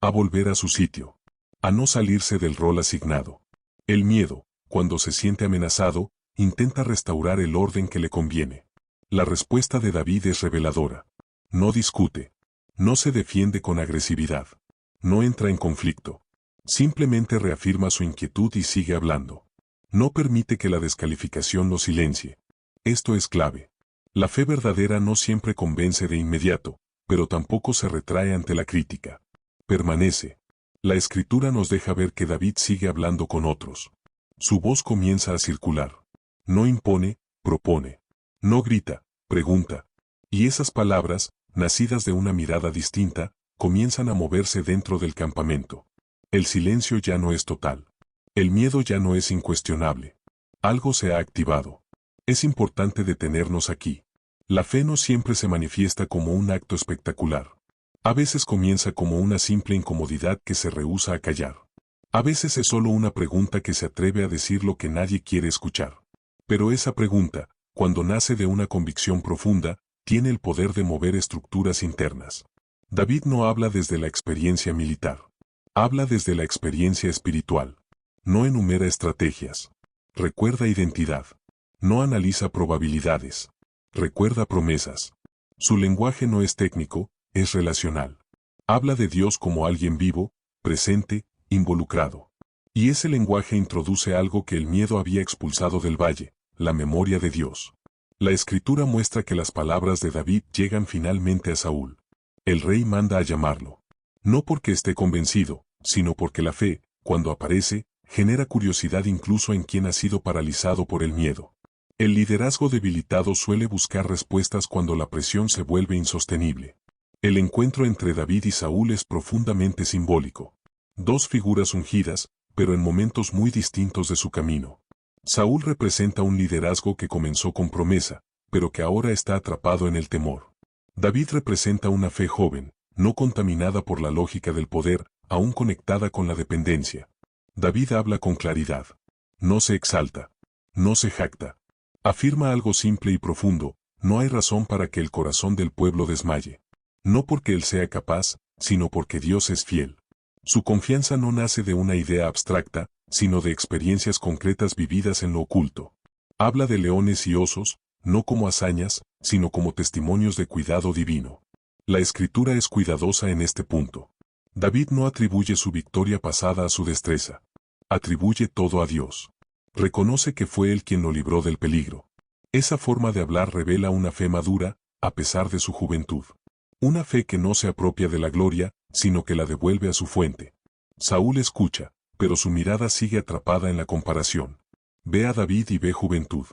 a volver a su sitio, a no salirse del rol asignado. El miedo, cuando se siente amenazado, intenta restaurar el orden que le conviene. La respuesta de David es reveladora. No discute. No se defiende con agresividad. No entra en conflicto. Simplemente reafirma su inquietud y sigue hablando. No permite que la descalificación lo silencie. Esto es clave. La fe verdadera no siempre convence de inmediato, pero tampoco se retrae ante la crítica. Permanece. La Escritura nos deja ver que David sigue hablando con otros. Su voz comienza a circular. No impone, propone. No grita, pregunta. Y esas palabras, nacidas de una mirada distinta, comienzan a moverse dentro del campamento. El silencio ya no es total. El miedo ya no es incuestionable. Algo se ha activado. Es importante detenernos aquí. La fe no siempre se manifiesta como un acto espectacular. A veces comienza como una simple incomodidad que se rehúsa a callar. A veces es solo una pregunta que se atreve a decir lo que nadie quiere escuchar. Pero esa pregunta, cuando nace de una convicción profunda, tiene el poder de mover estructuras internas. David no habla desde la experiencia militar. Habla desde la experiencia espiritual. No enumera estrategias. Recuerda identidad. No analiza probabilidades. Recuerda promesas. Su lenguaje no es técnico, es relacional. Habla de Dios como alguien vivo, presente, involucrado. Y ese lenguaje introduce algo que el miedo había expulsado del valle, la memoria de Dios. La Escritura muestra que las palabras de David llegan finalmente a Saúl. El rey manda a llamarlo. No porque esté convencido, sino porque la fe, cuando aparece, genera curiosidad incluso en quien ha sido paralizado por el miedo. El liderazgo debilitado suele buscar respuestas cuando la presión se vuelve insostenible. El encuentro entre David y Saúl es profundamente simbólico. Dos figuras ungidas, pero en momentos muy distintos de su camino. Saúl representa un liderazgo que comenzó con promesa, pero que ahora está atrapado en el temor. David representa una fe joven, no contaminada por la lógica del poder, aún conectada con la dependencia. David habla con claridad. No se exalta. No se jacta. Afirma algo simple y profundo: no hay razón para que el corazón del pueblo desmaye. No porque él sea capaz, sino porque Dios es fiel. Su confianza no nace de una idea abstracta, sino de experiencias concretas vividas en lo oculto. Habla de leones y osos, no como hazañas, sino como testimonios de cuidado divino. La Escritura es cuidadosa en este punto. David no atribuye su victoria pasada a su destreza. Atribuye todo a Dios. Reconoce que fue Él quien lo libró del peligro. Esa forma de hablar revela una fe madura, a pesar de su juventud. Una fe que no se apropia de la gloria, sino que la devuelve a su fuente. Saúl escucha, pero su mirada sigue atrapada en la comparación. Ve a David y ve juventud.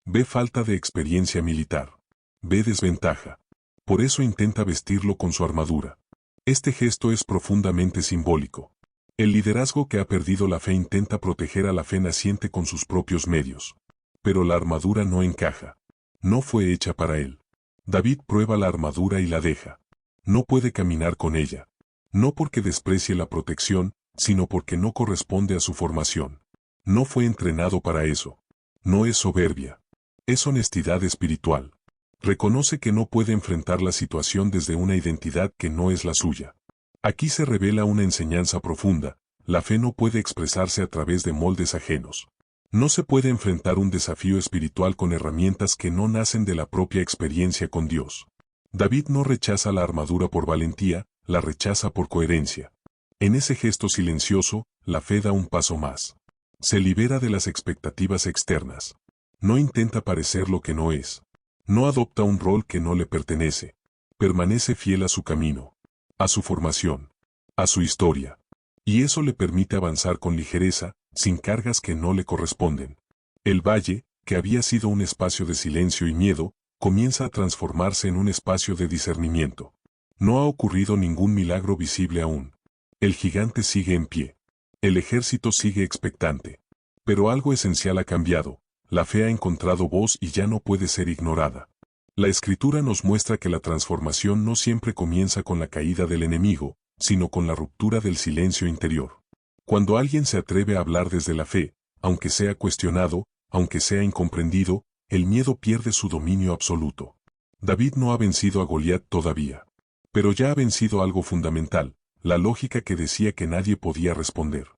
Ve falta de experiencia militar. Ve desventaja. Por eso intenta vestirlo con su armadura. Este gesto es profundamente simbólico. El liderazgo que ha perdido la fe intenta proteger a la fe naciente con sus propios medios. Pero la armadura no encaja. No fue hecha para él. David prueba la armadura y la deja. No puede caminar con ella. No porque desprecie la protección, sino porque no corresponde a su formación. No fue entrenado para eso. No es soberbia. Es honestidad espiritual. Reconoce que no puede enfrentar la situación desde una identidad que no es la suya. Aquí se revela una enseñanza profunda: la fe no puede expresarse a través de moldes ajenos. No se puede enfrentar un desafío espiritual con herramientas que no nacen de la propia experiencia con Dios. David no rechaza la armadura por valentía, la rechaza por coherencia. En ese gesto silencioso, la fe da un paso más. Se libera de las expectativas externas. No intenta parecer lo que no es. No adopta un rol que no le pertenece. Permanece fiel a su camino, a su formación, a su historia. Y eso le permite avanzar con ligereza, sin cargas que no le corresponden. El valle, que había sido un espacio de silencio y miedo, comienza a transformarse en un espacio de discernimiento. No ha ocurrido ningún milagro visible aún. El gigante sigue en pie. El ejército sigue expectante. Pero algo esencial ha cambiado: la fe ha encontrado voz y ya no puede ser ignorada. La Escritura nos muestra que la transformación no siempre comienza con la caída del enemigo, sino con la ruptura del silencio interior. Cuando alguien se atreve a hablar desde la fe, aunque sea cuestionado, aunque sea incomprendido, el miedo pierde su dominio absoluto. David no ha vencido a Goliat todavía. Pero ya ha vencido algo fundamental, la lógica que decía que nadie podía responder.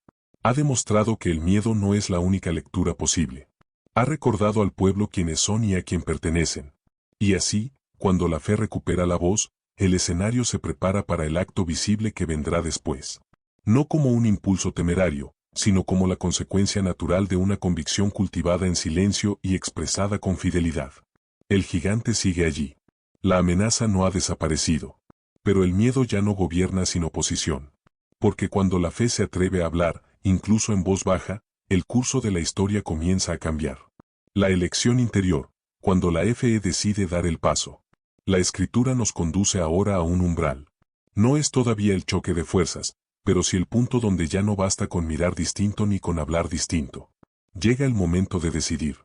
Ha demostrado que el miedo no es la única lectura posible. Ha recordado al pueblo quiénes son y a quién pertenecen. Y así, cuando la fe recupera la voz, el escenario se prepara para el acto visible que vendrá después. No como un impulso temerario, sino como la consecuencia natural de una convicción cultivada en silencio y expresada con fidelidad. El gigante sigue allí. La amenaza no ha desaparecido. Pero el miedo ya no gobierna sin oposición. Porque cuando la fe se atreve a hablar, incluso en voz baja, el curso de la historia comienza a cambiar. La elección interior, cuando la fe decide dar el paso. La Escritura nos conduce ahora a un umbral. No es todavía el choque de fuerzas, pero sí el punto donde ya no basta con mirar distinto ni con hablar distinto. Llega el momento de decidir.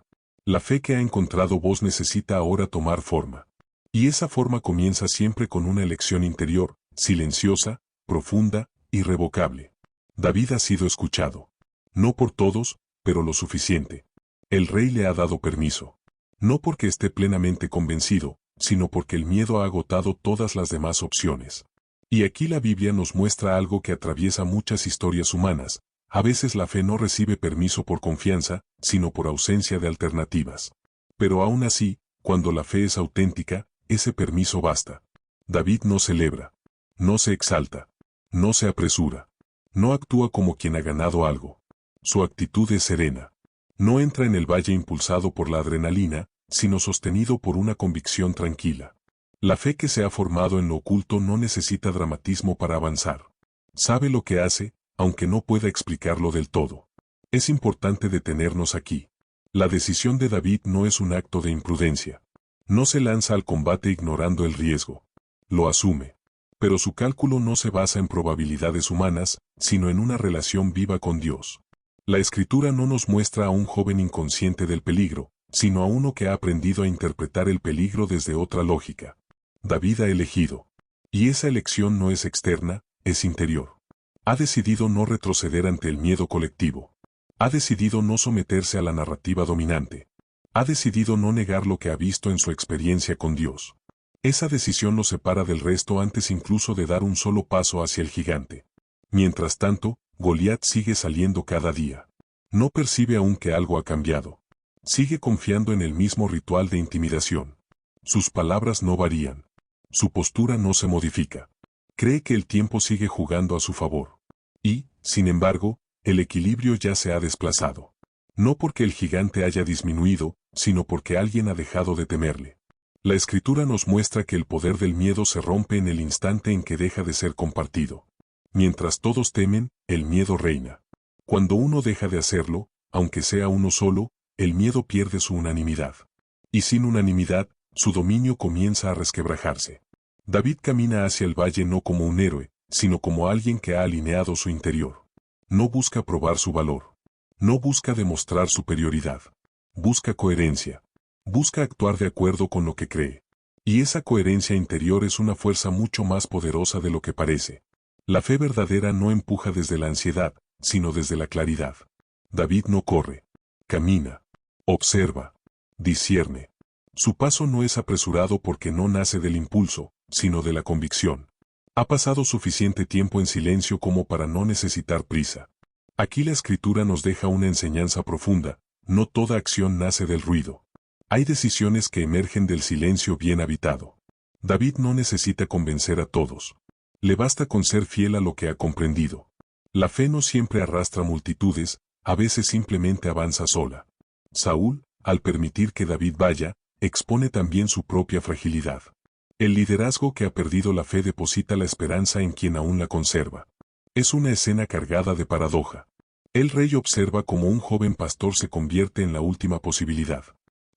La fe que ha encontrado voz necesita ahora tomar forma. Y esa forma comienza siempre con una elección interior, silenciosa, profunda, irrevocable. David ha sido escuchado. No por todos, pero lo suficiente. El rey le ha dado permiso. No porque esté plenamente convencido, sino porque el miedo ha agotado todas las demás opciones. Y aquí la Biblia nos muestra algo que atraviesa muchas historias humanas. A veces la fe no recibe permiso por confianza, sino por ausencia de alternativas. Pero aún así, cuando la fe es auténtica, ese permiso basta. David no celebra. No se exalta. No se apresura. No actúa como quien ha ganado algo. Su actitud es serena. No entra en el valle impulsado por la adrenalina, sino sostenido por una convicción tranquila. La fe que se ha formado en lo oculto no necesita dramatismo para avanzar. Sabe lo que hace, aunque no pueda explicarlo del todo. Es importante detenernos aquí. La decisión de David no es un acto de imprudencia. No se lanza al combate ignorando el riesgo. Lo asume. Pero su cálculo no se basa en probabilidades humanas, sino en una relación viva con Dios. La Escritura no nos muestra a un joven inconsciente del peligro, sino a uno que ha aprendido a interpretar el peligro desde otra lógica. David ha elegido. Y esa elección no es externa, es interior. Ha decidido no retroceder ante el miedo colectivo. Ha decidido no someterse a la narrativa dominante. Ha decidido no negar lo que ha visto en su experiencia con Dios. Esa decisión lo separa del resto antes incluso de dar un solo paso hacia el gigante. Mientras tanto, Goliat sigue saliendo cada día. No percibe aún que algo ha cambiado. Sigue confiando en el mismo ritual de intimidación. Sus palabras no varían. Su postura no se modifica. Cree que el tiempo sigue jugando a su favor. Y, sin embargo, el equilibrio ya se ha desplazado. No porque el gigante haya disminuido, sino porque alguien ha dejado de temerle. La Escritura nos muestra que el poder del miedo se rompe en el instante en que deja de ser compartido. Mientras todos temen, el miedo reina. Cuando uno deja de hacerlo, aunque sea uno solo, el miedo pierde su unanimidad. Y sin unanimidad, su dominio comienza a resquebrajarse. David camina hacia el valle no como un héroe, sino como alguien que ha alineado su interior. No busca probar su valor. No busca demostrar superioridad. Busca coherencia. Busca actuar de acuerdo con lo que cree. Y esa coherencia interior es una fuerza mucho más poderosa de lo que parece. La fe verdadera no empuja desde la ansiedad, sino desde la claridad. David no corre. Camina. Observa. Discierne. Su paso no es apresurado porque no nace del impulso, sino de la convicción. Ha pasado suficiente tiempo en silencio como para no necesitar prisa. Aquí la Escritura nos deja una enseñanza profunda. No toda acción nace del ruido. Hay decisiones que emergen del silencio bien habitado. David no necesita convencer a todos. Le basta con ser fiel a lo que ha comprendido. La fe no siempre arrastra multitudes, a veces simplemente avanza sola. Saúl, al permitir que David vaya, expone también su propia fragilidad. El liderazgo que ha perdido la fe deposita la esperanza en quien aún la conserva. Es una escena cargada de paradoja. El rey observa cómo un joven pastor se convierte en la última posibilidad.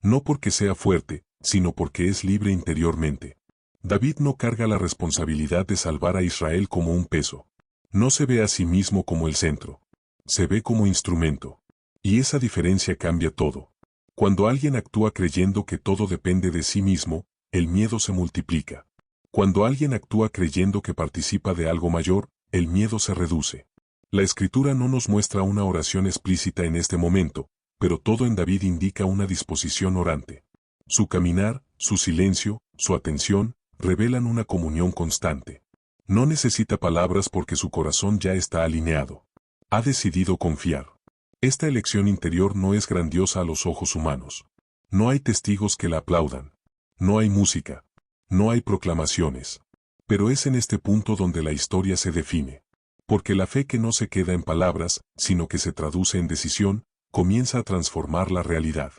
No porque sea fuerte, sino porque es libre interiormente. David no carga la responsabilidad de salvar a Israel como un peso. No se ve a sí mismo como el centro. Se ve como instrumento. Y esa diferencia cambia todo. Cuando alguien actúa creyendo que todo depende de sí mismo, el miedo se multiplica. Cuando alguien actúa creyendo que participa de algo mayor, el miedo se reduce. La Escritura no nos muestra una oración explícita en este momento, pero todo en David indica una disposición orante. Su caminar, su silencio, su atención, revelan una comunión constante. No necesita palabras porque su corazón ya está alineado. Ha decidido confiar. Esta elección interior no es grandiosa a los ojos humanos. No hay testigos que la aplaudan. No hay música. No hay proclamaciones. Pero es en este punto donde la historia se define. Porque la fe que no se queda en palabras, sino que se traduce en decisión, comienza a transformar la realidad.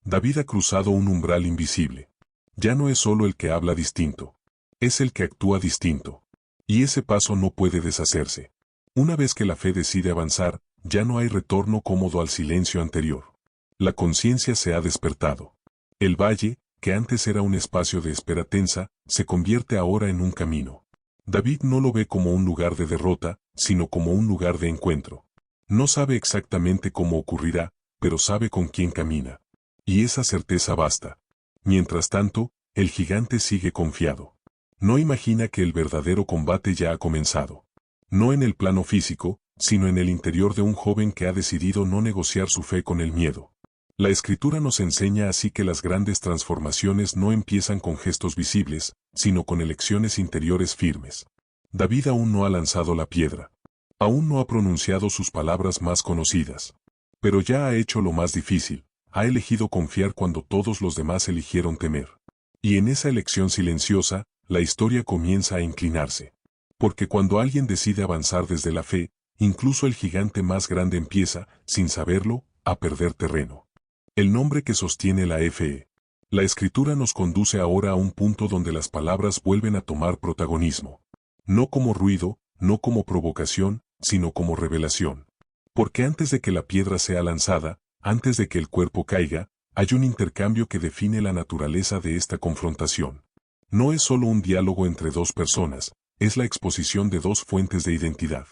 David ha cruzado un umbral invisible. Ya no es solo el que habla distinto. Es el que actúa distinto. Y ese paso no puede deshacerse. Una vez que la fe decide avanzar, ya no hay retorno cómodo al silencio anterior. La conciencia se ha despertado. El valle, que antes era un espacio de espera tensa, se convierte ahora en un camino. David no lo ve como un lugar de derrota, sino como un lugar de encuentro. No sabe exactamente cómo ocurrirá, pero sabe con quién camina. Y esa certeza basta. Mientras tanto, el gigante sigue confiado. No imagina que el verdadero combate ya ha comenzado. No en el plano físico, sino en el interior de un joven que ha decidido no negociar su fe con el miedo. La Escritura nos enseña así que las grandes transformaciones no empiezan con gestos visibles, sino con elecciones interiores firmes. David aún no ha lanzado la piedra. Aún no ha pronunciado sus palabras más conocidas. Pero ya ha hecho lo más difícil, ha elegido confiar cuando todos los demás eligieron temer. Y en esa elección silenciosa, la historia comienza a inclinarse. Porque cuando alguien decide avanzar desde la fe, incluso el gigante más grande empieza, sin saberlo, a perder terreno. El nombre que sostiene la fe. La Escritura nos conduce ahora a un punto donde las palabras vuelven a tomar protagonismo. No como ruido, no como provocación, sino como revelación. Porque antes de que la piedra sea lanzada, antes de que el cuerpo caiga, hay un intercambio que define la naturaleza de esta confrontación. No es solo un diálogo entre dos personas, es la exposición de dos fuentes de identidad.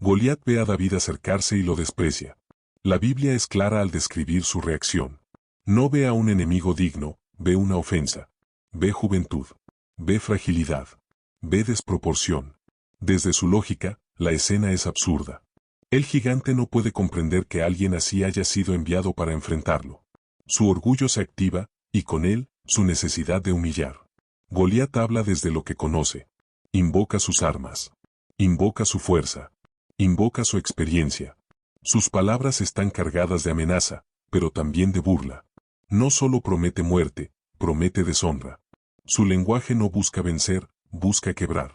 Goliat ve a David acercarse y lo desprecia. La Biblia es clara al describir su reacción. No ve a un enemigo digno, ve una ofensa. Ve juventud. Ve fragilidad. Ve desproporción. Desde su lógica, la escena es absurda. El gigante no puede comprender que alguien así haya sido enviado para enfrentarlo. Su orgullo se activa, y con él, su necesidad de humillar. Goliat habla desde lo que conoce. Invoca sus armas. Invoca su fuerza. Invoca su experiencia. Sus palabras están cargadas de amenaza, pero también de burla. No solo promete muerte, promete deshonra. Su lenguaje no busca vencer, busca quebrar.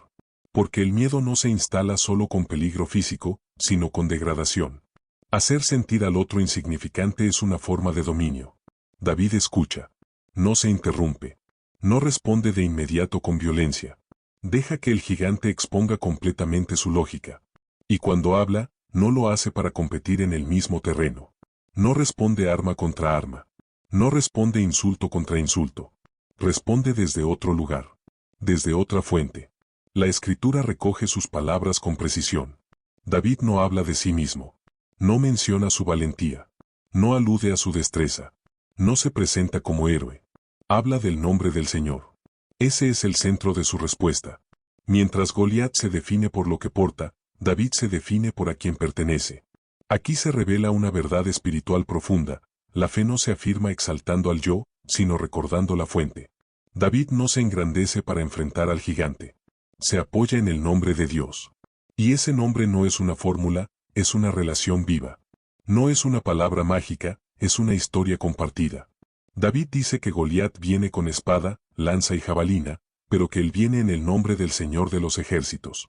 Porque el miedo no se instala solo con peligro físico, sino con degradación. Hacer sentir al otro insignificante es una forma de dominio. David escucha. No se interrumpe. No responde de inmediato con violencia. Deja que el gigante exponga completamente su lógica. Y cuando habla, no lo hace para competir en el mismo terreno. No responde arma contra arma. No responde insulto contra insulto. Responde desde otro lugar. Desde otra fuente. La Escritura recoge sus palabras con precisión. David no habla de sí mismo. No menciona su valentía. No alude a su destreza. No se presenta como héroe. Habla del nombre del Señor. Ese es el centro de su respuesta. Mientras Goliat se define por lo que porta, David se define por a quien pertenece. Aquí se revela una verdad espiritual profunda. La fe no se afirma exaltando al yo, sino recordando la fuente. David no se engrandece para enfrentar al gigante. Se apoya en el nombre de Dios. Y ese nombre no es una fórmula, es una relación viva. No es una palabra mágica, es una historia compartida. David dice que Goliat viene con espada, lanza y jabalina, pero que él viene en el nombre del Señor de los ejércitos.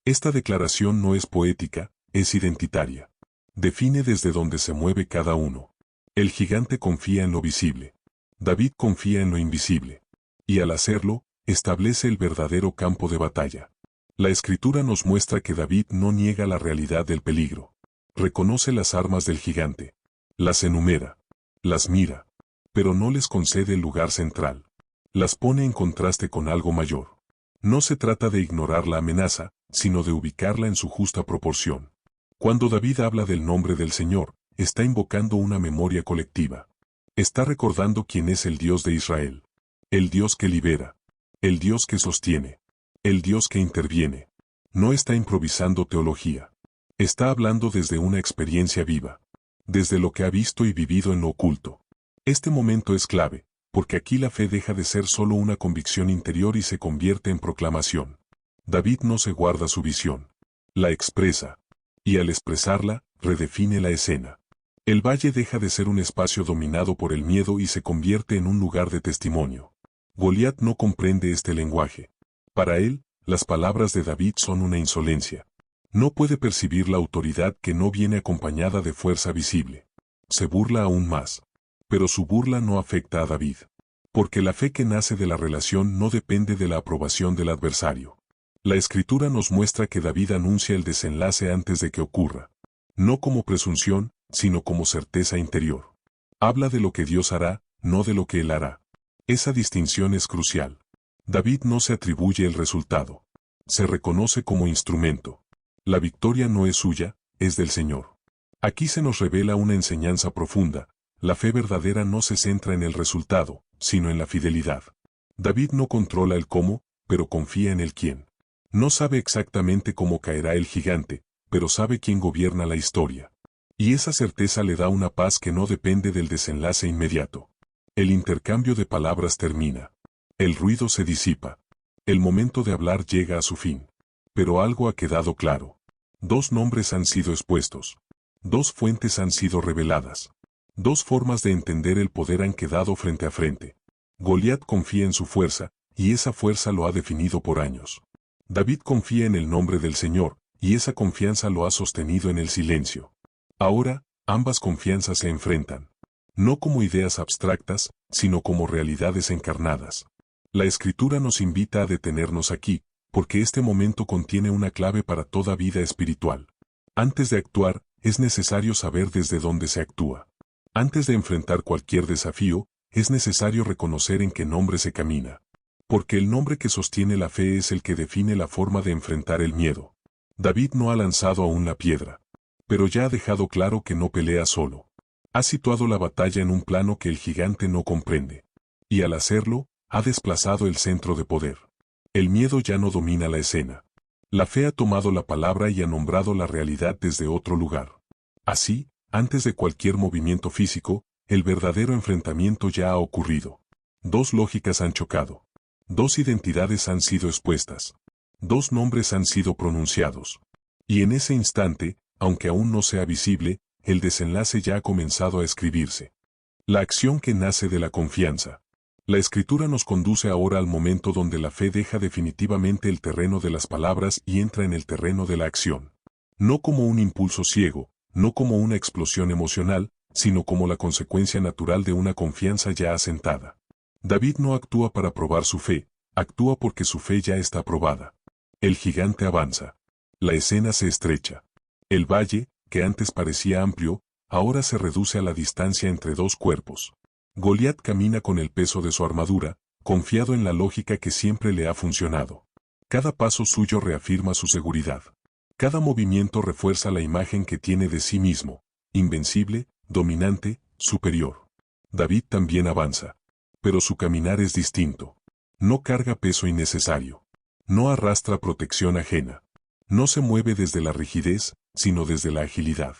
Esta declaración no es poética, es identitaria. Define desde donde se mueve cada uno. El gigante confía en lo visible. David confía en lo invisible. Y al hacerlo, establece el verdadero campo de batalla. La Escritura nos muestra que David no niega la realidad del peligro. Reconoce las armas del gigante. Las enumera. Las mira. Pero no les concede el lugar central. Las pone en contraste con algo mayor. No se trata de ignorar la amenaza, sino de ubicarla en su justa proporción. Cuando David habla del nombre del Señor, está invocando una memoria colectiva. Está recordando quién es el Dios de Israel. El Dios que libera. El Dios que sostiene. El Dios que interviene. No está improvisando teología. Está hablando desde una experiencia viva. Desde lo que ha visto y vivido en lo oculto. Este momento es clave, porque aquí la fe deja de ser solo una convicción interior y se convierte en proclamación. David no se guarda su visión. La expresa. Y al expresarla, redefine la escena. El valle deja de ser un espacio dominado por el miedo y se convierte en un lugar de testimonio. Goliat no comprende este lenguaje. Para él, las palabras de David son una insolencia. No puede percibir la autoridad que no viene acompañada de fuerza visible. Se burla aún más. Pero su burla no afecta a David. Porque la fe que nace de la relación no depende de la aprobación del adversario. La Escritura nos muestra que David anuncia el desenlace antes de que ocurra. No como presunción, sino como certeza interior. Habla de lo que Dios hará, no de lo que él hará. Esa distinción es crucial. David no se atribuye el resultado. Se reconoce como instrumento. La victoria no es suya, es del Señor. Aquí se nos revela una enseñanza profunda. La fe verdadera no se centra en el resultado, sino en la fidelidad. David no controla el cómo, pero confía en el quién. No sabe exactamente cómo caerá el gigante, pero sabe quién gobierna la historia. Y esa certeza le da una paz que no depende del desenlace inmediato. El intercambio de palabras termina. El ruido se disipa. El momento de hablar llega a su fin. Pero algo ha quedado claro. Dos nombres han sido expuestos. Dos fuentes han sido reveladas. Dos formas de entender el poder han quedado frente a frente. Goliat confía en su fuerza, y esa fuerza lo ha definido por años. David confía en el nombre del Señor, y esa confianza lo ha sostenido en el silencio. Ahora, ambas confianzas se enfrentan. No como ideas abstractas, sino como realidades encarnadas. La Escritura nos invita a detenernos aquí, porque este momento contiene una clave para toda vida espiritual. Antes de actuar, es necesario saber desde dónde se actúa. Antes de enfrentar cualquier desafío, es necesario reconocer en qué nombre se camina. Porque el nombre que sostiene la fe es el que define la forma de enfrentar el miedo. David no ha lanzado aún la piedra. Pero ya ha dejado claro que no pelea solo. Ha situado la batalla en un plano que el gigante no comprende. Y al hacerlo, ha desplazado el centro de poder. El miedo ya no domina la escena. La fe ha tomado la palabra y ha nombrado la realidad desde otro lugar. Así, antes de cualquier movimiento físico, el verdadero enfrentamiento ya ha ocurrido. Dos lógicas han chocado. Dos identidades han sido expuestas. Dos nombres han sido pronunciados. Y en ese instante, aunque aún no sea visible, el desenlace ya ha comenzado a escribirse. La acción que nace de la confianza. La Escritura nos conduce ahora al momento donde la fe deja definitivamente el terreno de las palabras y entra en el terreno de la acción. No como un impulso ciego, no como una explosión emocional, sino como la consecuencia natural de una confianza ya asentada. David no actúa para probar su fe, actúa porque su fe ya está probada. El gigante avanza. La escena se estrecha. El valle, que antes parecía amplio, ahora se reduce a la distancia entre dos cuerpos. Goliat camina con el peso de su armadura, confiado en la lógica que siempre le ha funcionado. Cada paso suyo reafirma su seguridad. Cada movimiento refuerza la imagen que tiene de sí mismo, invencible, dominante, superior. David también avanza. Pero su caminar es distinto. No carga peso innecesario. No arrastra protección ajena. No se mueve desde la rigidez, sino desde la agilidad.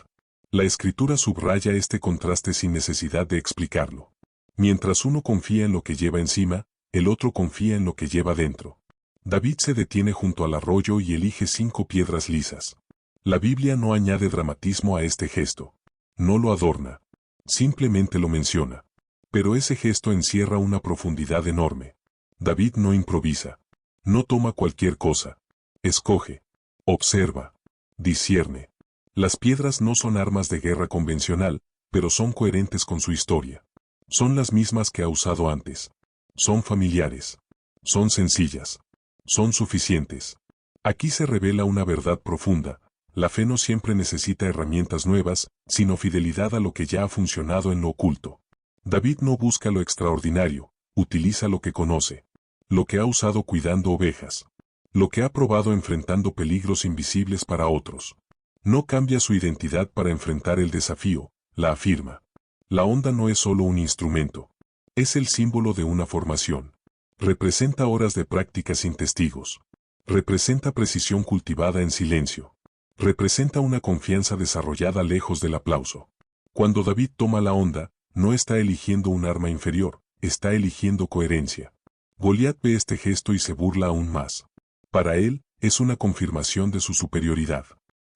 La Escritura subraya este contraste sin necesidad de explicarlo. Mientras uno confía en lo que lleva encima, el otro confía en lo que lleva dentro. David se detiene junto al arroyo y elige 5 piedras lisas. La Biblia no añade dramatismo a este gesto. No lo adorna. Simplemente lo menciona. Pero ese gesto encierra una profundidad enorme. David no improvisa. No toma cualquier cosa. Escoge. Observa. Discierne. Las piedras no son armas de guerra convencional, pero son coherentes con su historia. Son las mismas que ha usado antes. Son familiares. Son sencillas. Son suficientes. Aquí se revela una verdad profunda. La fe no siempre necesita herramientas nuevas, sino fidelidad a lo que ya ha funcionado en lo oculto. David no busca lo extraordinario, utiliza lo que conoce. Lo que ha usado cuidando ovejas. Lo que ha probado enfrentando peligros invisibles para otros. No cambia su identidad para enfrentar el desafío, la afirma. La onda no es solo un instrumento. Es el símbolo de una formación. Representa horas de práctica sin testigos. Representa precisión cultivada en silencio. Representa una confianza desarrollada lejos del aplauso. Cuando David toma la onda, no está eligiendo un arma inferior, está eligiendo coherencia. Goliat ve este gesto y se burla aún más. Para él, es una confirmación de su superioridad.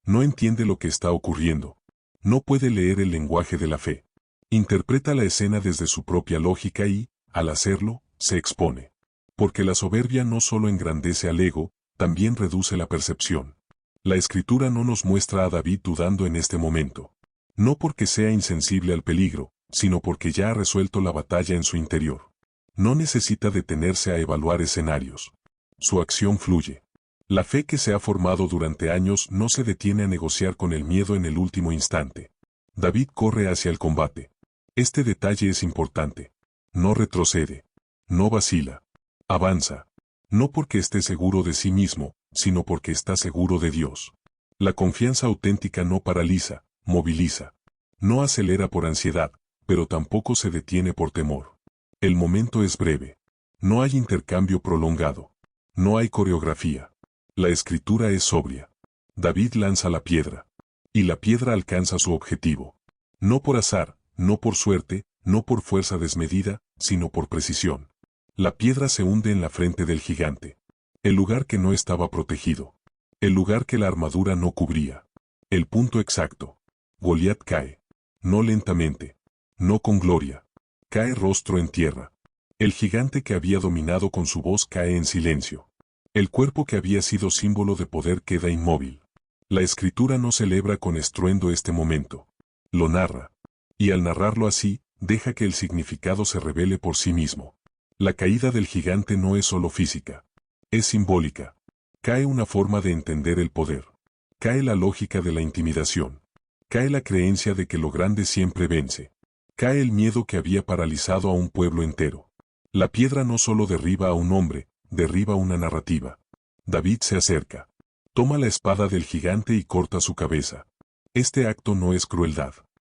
No entiende lo que está ocurriendo. No puede leer el lenguaje de la fe. Interpreta la escena desde su propia lógica y, al hacerlo, se expone. Porque la soberbia no solo engrandece al ego, también reduce la percepción. La Escritura no nos muestra a David dudando en este momento. No porque sea insensible al peligro, sino porque ya ha resuelto la batalla en su interior. No necesita detenerse a evaluar escenarios. Su acción fluye. La fe que se ha formado durante años no se detiene a negociar con el miedo en el último instante. David corre hacia el combate. Este detalle es importante. No retrocede. No vacila. Avanza. No porque esté seguro de sí mismo, sino porque está seguro de Dios. La confianza auténtica no paraliza, moviliza. No acelera por ansiedad, pero tampoco se detiene por temor. El momento es breve. No hay intercambio prolongado. No hay coreografía. La escritura es sobria. David lanza la piedra. Y la piedra alcanza su objetivo. No por azar, no por suerte, no por fuerza desmedida, sino por precisión. La piedra se hunde en la frente del gigante. El lugar que no estaba protegido. El lugar que la armadura no cubría. El punto exacto. Goliat cae. No lentamente. No con gloria. Cae rostro en tierra. El gigante que había dominado con su voz cae en silencio. El cuerpo que había sido símbolo de poder queda inmóvil. La escritura no celebra con estruendo este momento. Lo narra. Y al narrarlo así, deja que el significado se revele por sí mismo. La caída del gigante no es solo física. Es simbólica. Cae una forma de entender el poder. Cae la lógica de la intimidación. Cae la creencia de que lo grande siempre vence. Cae el miedo que había paralizado a un pueblo entero. La piedra no solo derriba a un hombre, derriba una narrativa. David se acerca. Toma la espada del gigante y corta su cabeza. Este acto no es crueldad.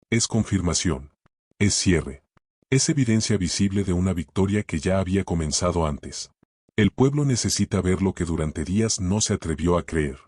Es confirmación. Es cierre. Es evidencia visible de una victoria que ya había comenzado antes. El pueblo necesita ver lo que durante días no se atrevió a creer.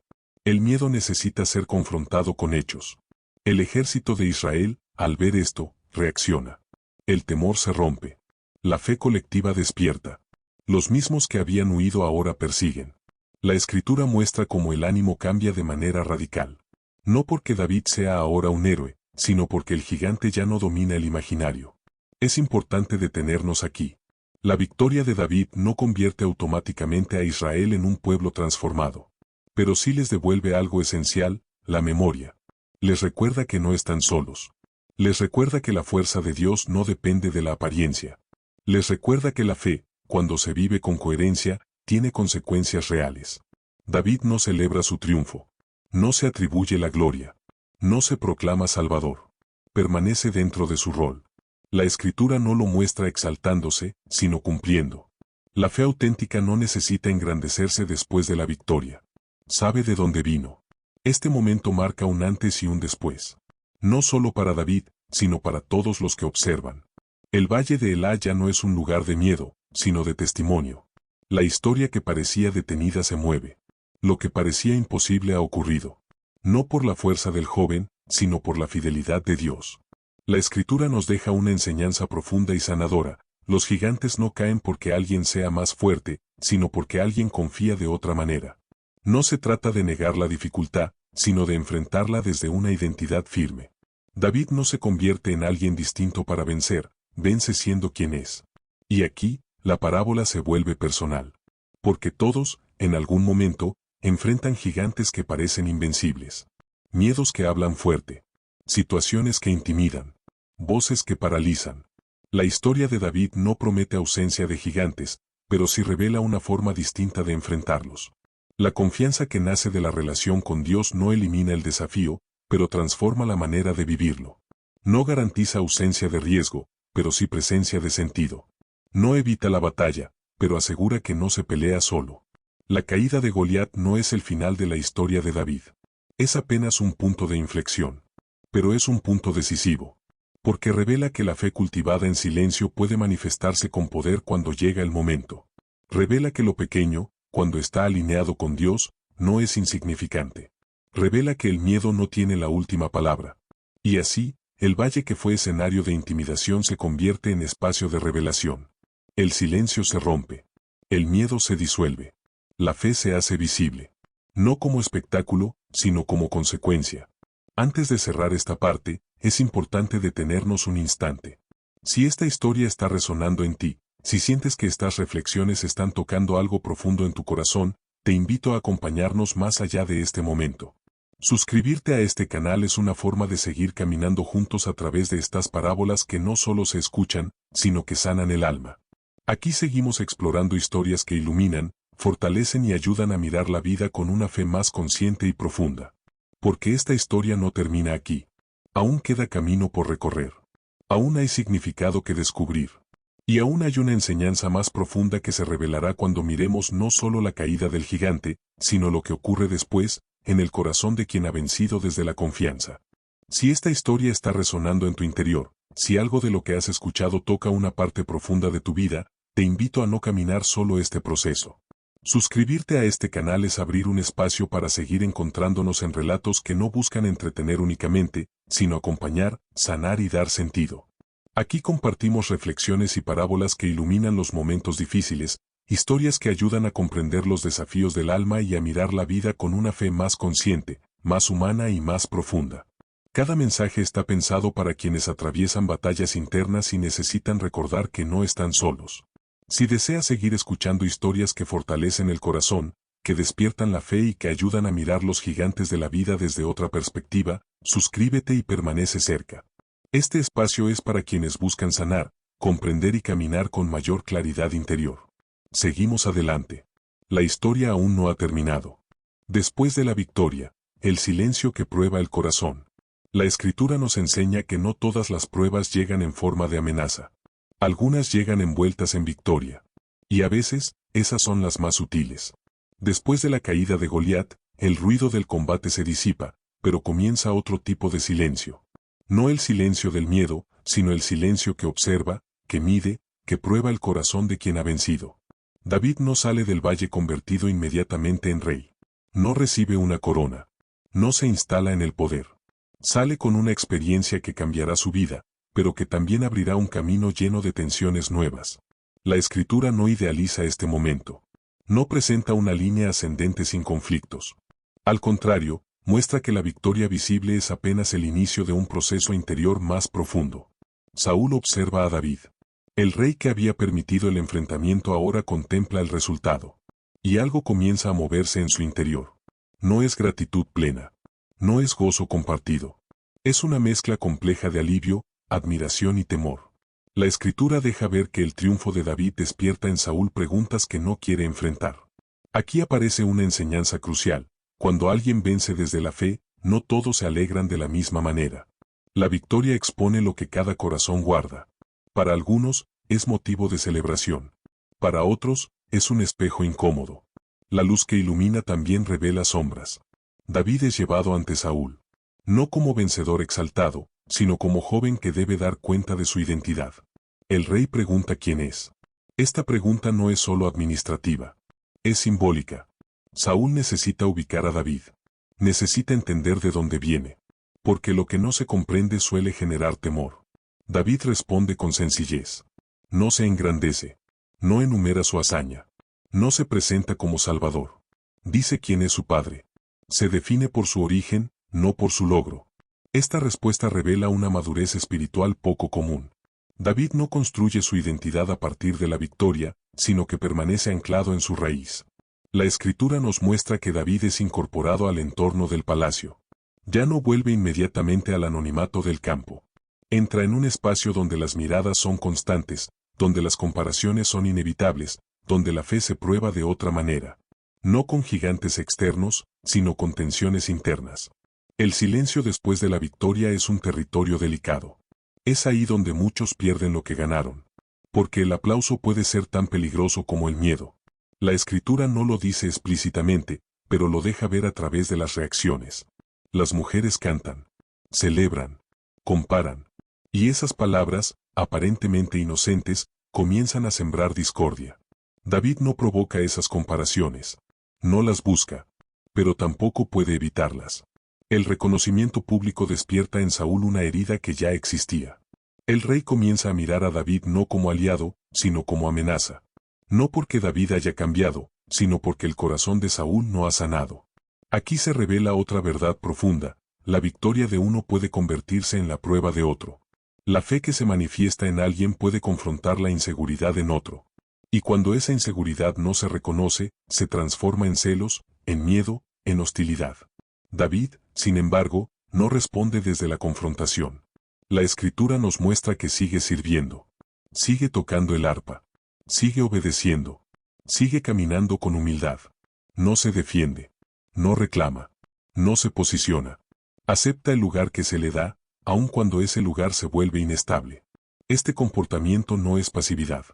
El miedo necesita ser confrontado con hechos. El ejército de Israel, al ver esto, reacciona. El temor se rompe. La fe colectiva despierta. Los mismos que habían huido ahora persiguen. La escritura muestra cómo el ánimo cambia de manera radical. No porque David sea ahora un héroe, sino porque el gigante ya no domina el imaginario. Es importante detenernos aquí. La victoria de David no convierte automáticamente a Israel en un pueblo transformado. Pero sí les devuelve algo esencial, la memoria. Les recuerda que no están solos. Les recuerda que la fuerza de Dios no depende de la apariencia. Les recuerda que la fe, cuando se vive con coherencia, tiene consecuencias reales. David no celebra su triunfo. No se atribuye la gloria. No se proclama Salvador. Permanece dentro de su rol. La Escritura no lo muestra exaltándose, sino cumpliendo. La fe auténtica no necesita engrandecerse después de la victoria. Sabe de dónde vino. Este momento marca un antes y un después. No solo para David, sino para todos los que observan. El Valle de Elá ya no es un lugar de miedo, sino de testimonio. La historia que parecía detenida se mueve. Lo que parecía imposible ha ocurrido. No por la fuerza del joven, sino por la fidelidad de Dios. La Escritura nos deja una enseñanza profunda y sanadora. Los gigantes no caen porque alguien sea más fuerte, sino porque alguien confía de otra manera. No se trata de negar la dificultad, sino de enfrentarla desde una identidad firme. David no se convierte en alguien distinto para vencer, vence siendo quien es. Y aquí, la parábola se vuelve personal. Porque todos, en algún momento, enfrentan gigantes que parecen invencibles. Miedos que hablan fuerte. Situaciones que intimidan. Voces que paralizan. La historia de David no promete ausencia de gigantes, pero sí revela una forma distinta de enfrentarlos. La confianza que nace de la relación con Dios no elimina el desafío, pero transforma la manera de vivirlo. No garantiza ausencia de riesgo, pero sí presencia de sentido. No evita la batalla, pero asegura que no se pelea solo. La caída de Goliat no es el final de la historia de David. Es apenas un punto de inflexión. Pero es un punto decisivo. Porque revela que la fe cultivada en silencio puede manifestarse con poder cuando llega el momento. Revela que lo pequeño, cuando está alineado con Dios, no es insignificante. Revela que el miedo no tiene la última palabra. Y así, el valle que fue escenario de intimidación se convierte en espacio de revelación. El silencio se rompe. El miedo se disuelve. La fe se hace visible. No como espectáculo, sino como consecuencia. Antes de cerrar esta parte, es importante detenernos un instante. Si esta historia está resonando en ti, si sientes que estas reflexiones están tocando algo profundo en tu corazón, te invito a acompañarnos más allá de este momento. Suscribirte a este canal es una forma de seguir caminando juntos a través de estas parábolas que no solo se escuchan, sino que sanan el alma. Aquí seguimos explorando historias que iluminan, fortalecen y ayudan a mirar la vida con una fe más consciente y profunda. Porque esta historia no termina aquí. Aún queda camino por recorrer. Aún hay significado que descubrir. Y aún hay una enseñanza más profunda que se revelará cuando miremos no solo la caída del gigante, sino lo que ocurre después, en el corazón de quien ha vencido desde la confianza. Si esta historia está resonando en tu interior, si algo de lo que has escuchado toca una parte profunda de tu vida, te invito a no caminar solo este proceso. Suscribirte a este canal es abrir un espacio para seguir encontrándonos en relatos que no buscan entretener únicamente, sino acompañar, sanar y dar sentido. Aquí compartimos reflexiones y parábolas que iluminan los momentos difíciles, historias que ayudan a comprender los desafíos del alma y a mirar la vida con una fe más consciente, más humana y más profunda. Cada mensaje está pensado para quienes atraviesan batallas internas y necesitan recordar que no están solos. Si deseas seguir escuchando historias que fortalecen el corazón, que despiertan la fe y que ayudan a mirar los gigantes de la vida desde otra perspectiva, suscríbete y permanece cerca. Este espacio es para quienes buscan sanar, comprender y caminar con mayor claridad interior. Seguimos adelante. La historia aún no ha terminado. Después de la victoria, el silencio que prueba el corazón. La Escritura nos enseña que no todas las pruebas llegan en forma de amenaza. Algunas llegan envueltas en victoria. Y a veces, esas son las más sutiles. Después de la caída de Goliat, el ruido del combate se disipa, pero comienza otro tipo de silencio. No el silencio del miedo, sino el silencio que observa, que mide, que prueba el corazón de quien ha vencido. David no sale del valle convertido inmediatamente en rey. No recibe una corona. No se instala en el poder. Sale con una experiencia que cambiará su vida, pero que también abrirá un camino lleno de tensiones nuevas. La Escritura no idealiza este momento. No presenta una línea ascendente sin conflictos. Al contrario, muestra que la victoria visible es apenas el inicio de un proceso interior más profundo. Saúl observa a David. El rey que había permitido el enfrentamiento ahora contempla el resultado. Y algo comienza a moverse en su interior. No es gratitud plena. No es gozo compartido. Es una mezcla compleja de alivio, admiración y temor. La Escritura deja ver que el triunfo de David despierta en Saúl preguntas que no quiere enfrentar. Aquí aparece una enseñanza crucial. Cuando alguien vence desde la fe, no todos se alegran de la misma manera. La victoria expone lo que cada corazón guarda. Para algunos, es motivo de celebración. Para otros, es un espejo incómodo. La luz que ilumina también revela sombras. David es llevado ante Saúl. No como vencedor exaltado, sino como joven que debe dar cuenta de su identidad. El rey pregunta quién es. Esta pregunta no es solo administrativa. Es simbólica. Saúl necesita ubicar a David. Necesita entender de dónde viene. Porque lo que no se comprende suele generar temor. David responde con sencillez. No se engrandece. No enumera su hazaña. No se presenta como salvador. Dice quién es su padre. Se define por su origen, no por su logro. Esta respuesta revela una madurez espiritual poco común. David no construye su identidad a partir de la victoria, sino que permanece anclado en su raíz. La Escritura nos muestra que David es incorporado al entorno del palacio. Ya no vuelve inmediatamente al anonimato del campo. Entra en un espacio donde las miradas son constantes, donde las comparaciones son inevitables, donde la fe se prueba de otra manera. No con gigantes externos, sino con tensiones internas. El silencio después de la victoria es un territorio delicado. Es ahí donde muchos pierden lo que ganaron. Porque el aplauso puede ser tan peligroso como el miedo. La Escritura no lo dice explícitamente, pero lo deja ver a través de las reacciones. Las mujeres cantan, celebran, comparan. Y esas palabras, aparentemente inocentes, comienzan a sembrar discordia. David no provoca esas comparaciones. No las busca. Pero tampoco puede evitarlas. El reconocimiento público despierta en Saúl una herida que ya existía. El rey comienza a mirar a David no como aliado, sino como amenaza. No porque David haya cambiado, sino porque el corazón de Saúl no ha sanado. Aquí se revela otra verdad profunda: la victoria de uno puede convertirse en la prueba de otro. La fe que se manifiesta en alguien puede confrontar la inseguridad en otro. Y cuando esa inseguridad no se reconoce, se transforma en celos, en miedo, en hostilidad. David, sin embargo, no responde desde la confrontación. La Escritura nos muestra que sigue sirviendo. Sigue tocando el arpa. Sigue obedeciendo. Sigue caminando con humildad. No se defiende. No reclama. No se posiciona. Acepta el lugar que se le da, aun cuando ese lugar se vuelve inestable. Este comportamiento no es pasividad.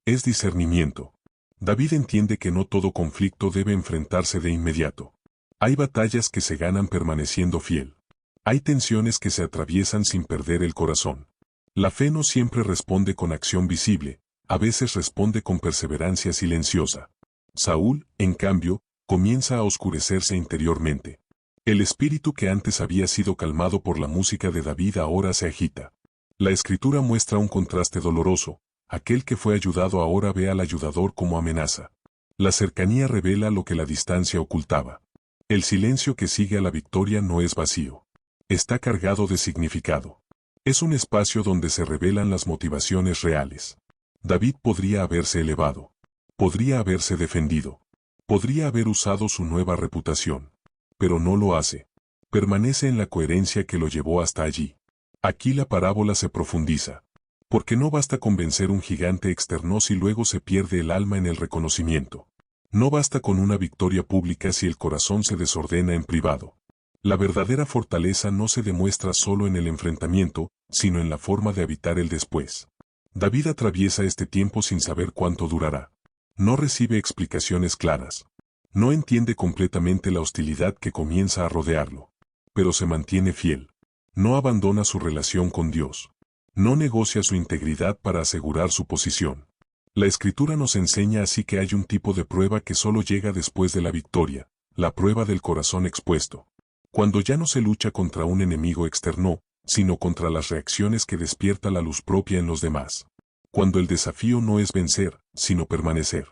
Es discernimiento. David entiende que no todo conflicto debe enfrentarse de inmediato. Hay batallas que se ganan permaneciendo fiel. Hay tensiones que se atraviesan sin perder el corazón. La fe no siempre responde con acción visible, a veces responde con perseverancia silenciosa. Saúl, en cambio, comienza a oscurecerse interiormente. El espíritu que antes había sido calmado por la música de David ahora se agita. La Escritura muestra un contraste doloroso: aquel que fue ayudado ahora ve al ayudador como amenaza. La cercanía revela lo que la distancia ocultaba. El silencio que sigue a la victoria no es vacío. Está cargado de significado. Es un espacio donde se revelan las motivaciones reales. David podría haberse elevado. Podría haberse defendido. Podría haber usado su nueva reputación. Pero no lo hace. Permanece en la coherencia que lo llevó hasta allí. Aquí la parábola se profundiza. Porque no basta con vencer un gigante externo si luego se pierde el alma en el reconocimiento. No basta con una victoria pública si el corazón se desordena en privado. La verdadera fortaleza no se demuestra solo en el enfrentamiento, sino en la forma de habitar el después. David atraviesa este tiempo sin saber cuánto durará. No recibe explicaciones claras. No entiende completamente la hostilidad que comienza a rodearlo. Pero se mantiene fiel. No abandona su relación con Dios. No negocia su integridad para asegurar su posición. La Escritura nos enseña así que hay un tipo de prueba que solo llega después de la victoria: la prueba del corazón expuesto. Cuando ya no se lucha contra un enemigo externo, sino contra las reacciones que despierta la luz propia en los demás. Cuando el desafío no es vencer, sino permanecer.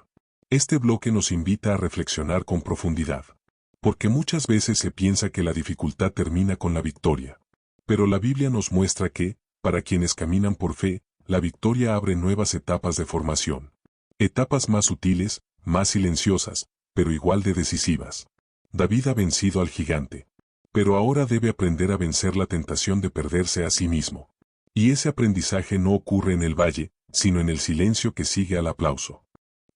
Este bloque nos invita a reflexionar con profundidad. Porque muchas veces se piensa que la dificultad termina con la victoria. Pero la Biblia nos muestra que, para quienes caminan por fe, la victoria abre nuevas etapas de formación. Etapas más sutiles, más silenciosas, pero igual de decisivas. David ha vencido al gigante. Pero ahora debe aprender a vencer la tentación de perderse a sí mismo. Y ese aprendizaje no ocurre en el valle, sino en el silencio que sigue al aplauso.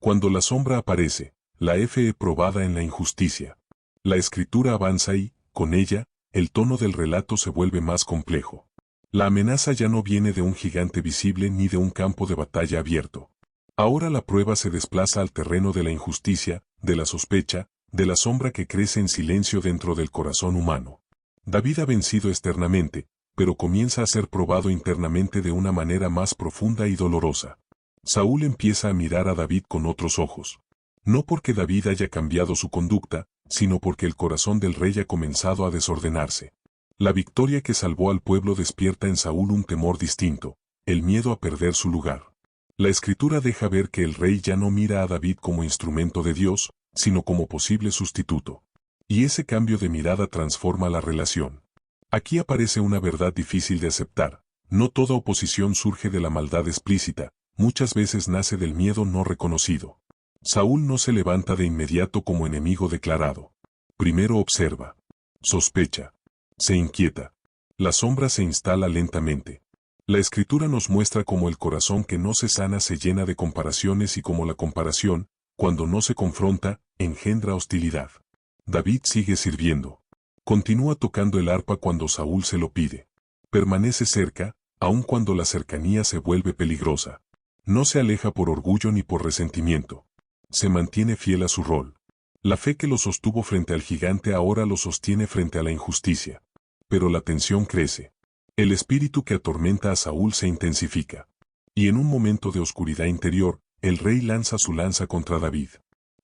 Cuando la sombra aparece, la fe es probada en la injusticia. La Escritura avanza y, con ella, el tono del relato se vuelve más complejo. La amenaza ya no viene de un gigante visible ni de un campo de batalla abierto. Ahora la prueba se desplaza al terreno de la injusticia, de la sospecha, de la sombra que crece en silencio dentro del corazón humano. David ha vencido externamente, pero comienza a ser probado internamente de una manera más profunda y dolorosa. Saúl empieza a mirar a David con otros ojos. No porque David haya cambiado su conducta, sino porque el corazón del rey ha comenzado a desordenarse. La victoria que salvó al pueblo despierta en Saúl un temor distinto: el miedo a perder su lugar. La Escritura deja ver que el rey ya no mira a David como instrumento de Dios, sino como posible sustituto. Y ese cambio de mirada transforma la relación. Aquí aparece una verdad difícil de aceptar: no toda oposición surge de la maldad explícita, muchas veces nace del miedo no reconocido. Saúl no se levanta de inmediato como enemigo declarado. Primero observa. Sospecha. Se inquieta. La sombra se instala lentamente. La Escritura nos muestra cómo el corazón que no se sana se llena de comparaciones y cómo la comparación, cuando no se confronta, engendra hostilidad. David sigue sirviendo. Continúa tocando el arpa cuando Saúl se lo pide. Permanece cerca, aun cuando la cercanía se vuelve peligrosa. No se aleja por orgullo ni por resentimiento. Se mantiene fiel a su rol. La fe que lo sostuvo frente al gigante ahora lo sostiene frente a la injusticia. Pero la tensión crece. El espíritu que atormenta a Saúl se intensifica. Y en un momento de oscuridad interior, el rey lanza su lanza contra David.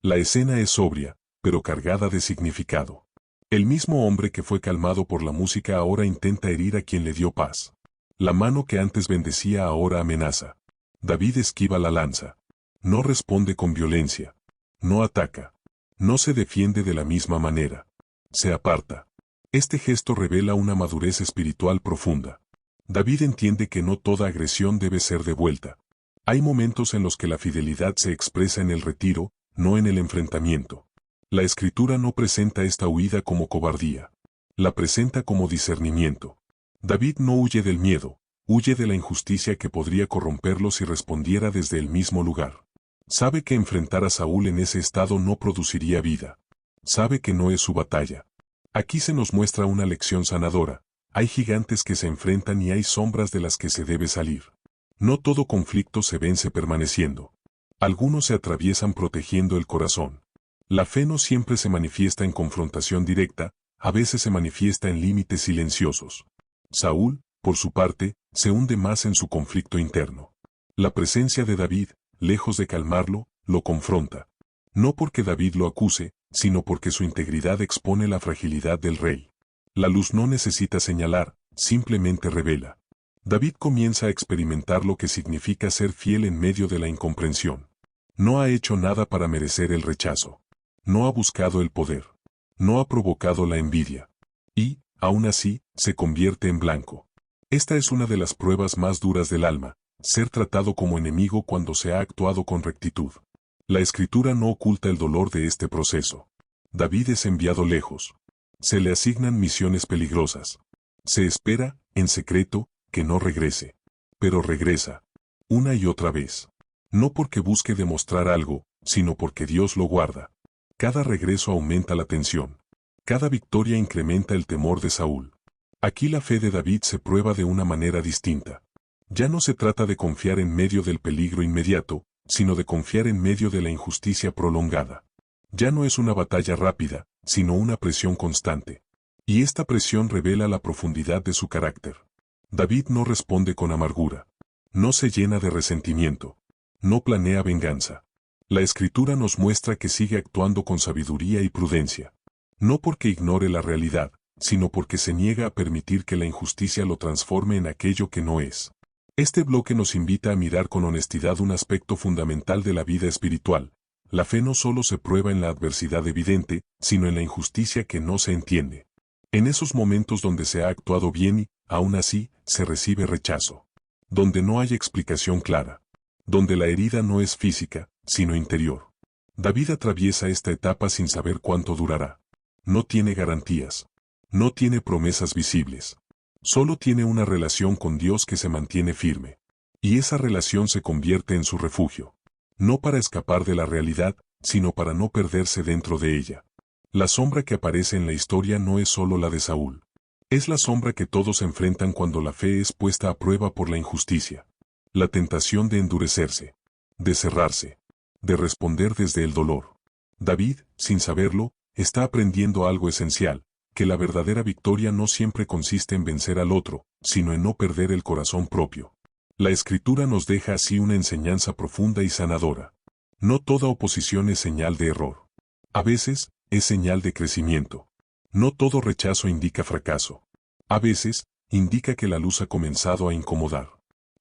La escena es sobria, pero cargada de significado. El mismo hombre que fue calmado por la música ahora intenta herir a quien le dio paz. La mano que antes bendecía ahora amenaza. David esquiva la lanza. No responde con violencia. No ataca. No se defiende de la misma manera. Se aparta. Este gesto revela una madurez espiritual profunda. David entiende que no toda agresión debe ser devuelta. Hay momentos en los que la fidelidad se expresa en el retiro, no en el enfrentamiento. La Escritura no presenta esta huida como cobardía. La presenta como discernimiento. David no huye del miedo, huye de la injusticia que podría corromperlo si respondiera desde el mismo lugar. Sabe que enfrentar a Saúl en ese estado no produciría vida. Sabe que no es su batalla. Aquí se nos muestra una lección sanadora. Hay gigantes que se enfrentan y hay sombras de las que se debe salir. No todo conflicto se vence permaneciendo. Algunos se atraviesan protegiendo el corazón. La fe no siempre se manifiesta en confrontación directa, a veces se manifiesta en límites silenciosos. Saúl, por su parte, se hunde más en su conflicto interno. La presencia de David, lejos de calmarlo, lo confronta. No porque David lo acuse, sino porque su integridad expone la fragilidad del rey. La luz no necesita señalar, simplemente revela. David comienza a experimentar lo que significa ser fiel en medio de la incomprensión. No ha hecho nada para merecer el rechazo. No ha buscado el poder. No ha provocado la envidia. Y, aún así, se convierte en blanco. Esta es una de las pruebas más duras del alma, ser tratado como enemigo cuando se ha actuado con rectitud. La Escritura no oculta el dolor de este proceso. David es enviado lejos. Se le asignan misiones peligrosas. Se espera, en secreto, que no regrese. Pero regresa. Una y otra vez. No porque busque demostrar algo, sino porque Dios lo guarda. Cada regreso aumenta la tensión. Cada victoria incrementa el temor de Saúl. Aquí la fe de David se prueba de una manera distinta. Ya no se trata de confiar en medio del peligro inmediato, sino de confiar en medio de la injusticia prolongada. Ya no es una batalla rápida, sino una presión constante. Y esta presión revela la profundidad de su carácter. David no responde con amargura. No se llena de resentimiento. No planea venganza. La Escritura nos muestra que sigue actuando con sabiduría y prudencia. No porque ignore la realidad, sino porque se niega a permitir que la injusticia lo transforme en aquello que no es. Este bloque nos invita a mirar con honestidad un aspecto fundamental de la vida espiritual. La fe no solo se prueba en la adversidad evidente, sino en la injusticia que no se entiende. En esos momentos donde se ha actuado bien y, aún así, se recibe rechazo. Donde no hay explicación clara. Donde la herida no es física, sino interior. David atraviesa esta etapa sin saber cuánto durará. No tiene garantías. No tiene promesas visibles. Solo tiene una relación con Dios que se mantiene firme. Y esa relación se convierte en su refugio. No para escapar de la realidad, sino para no perderse dentro de ella. La sombra que aparece en la historia no es solo la de Saúl. Es la sombra que todos enfrentan cuando la fe es puesta a prueba por la injusticia. La tentación de endurecerse. De cerrarse. De responder desde el dolor. David, sin saberlo, está aprendiendo algo esencial, que la verdadera victoria no siempre consiste en vencer al otro, sino en no perder el corazón propio. La Escritura nos deja así una enseñanza profunda y sanadora. No toda oposición es señal de error. A veces, es señal de crecimiento. No todo rechazo indica fracaso. A veces, indica que la luz ha comenzado a incomodar.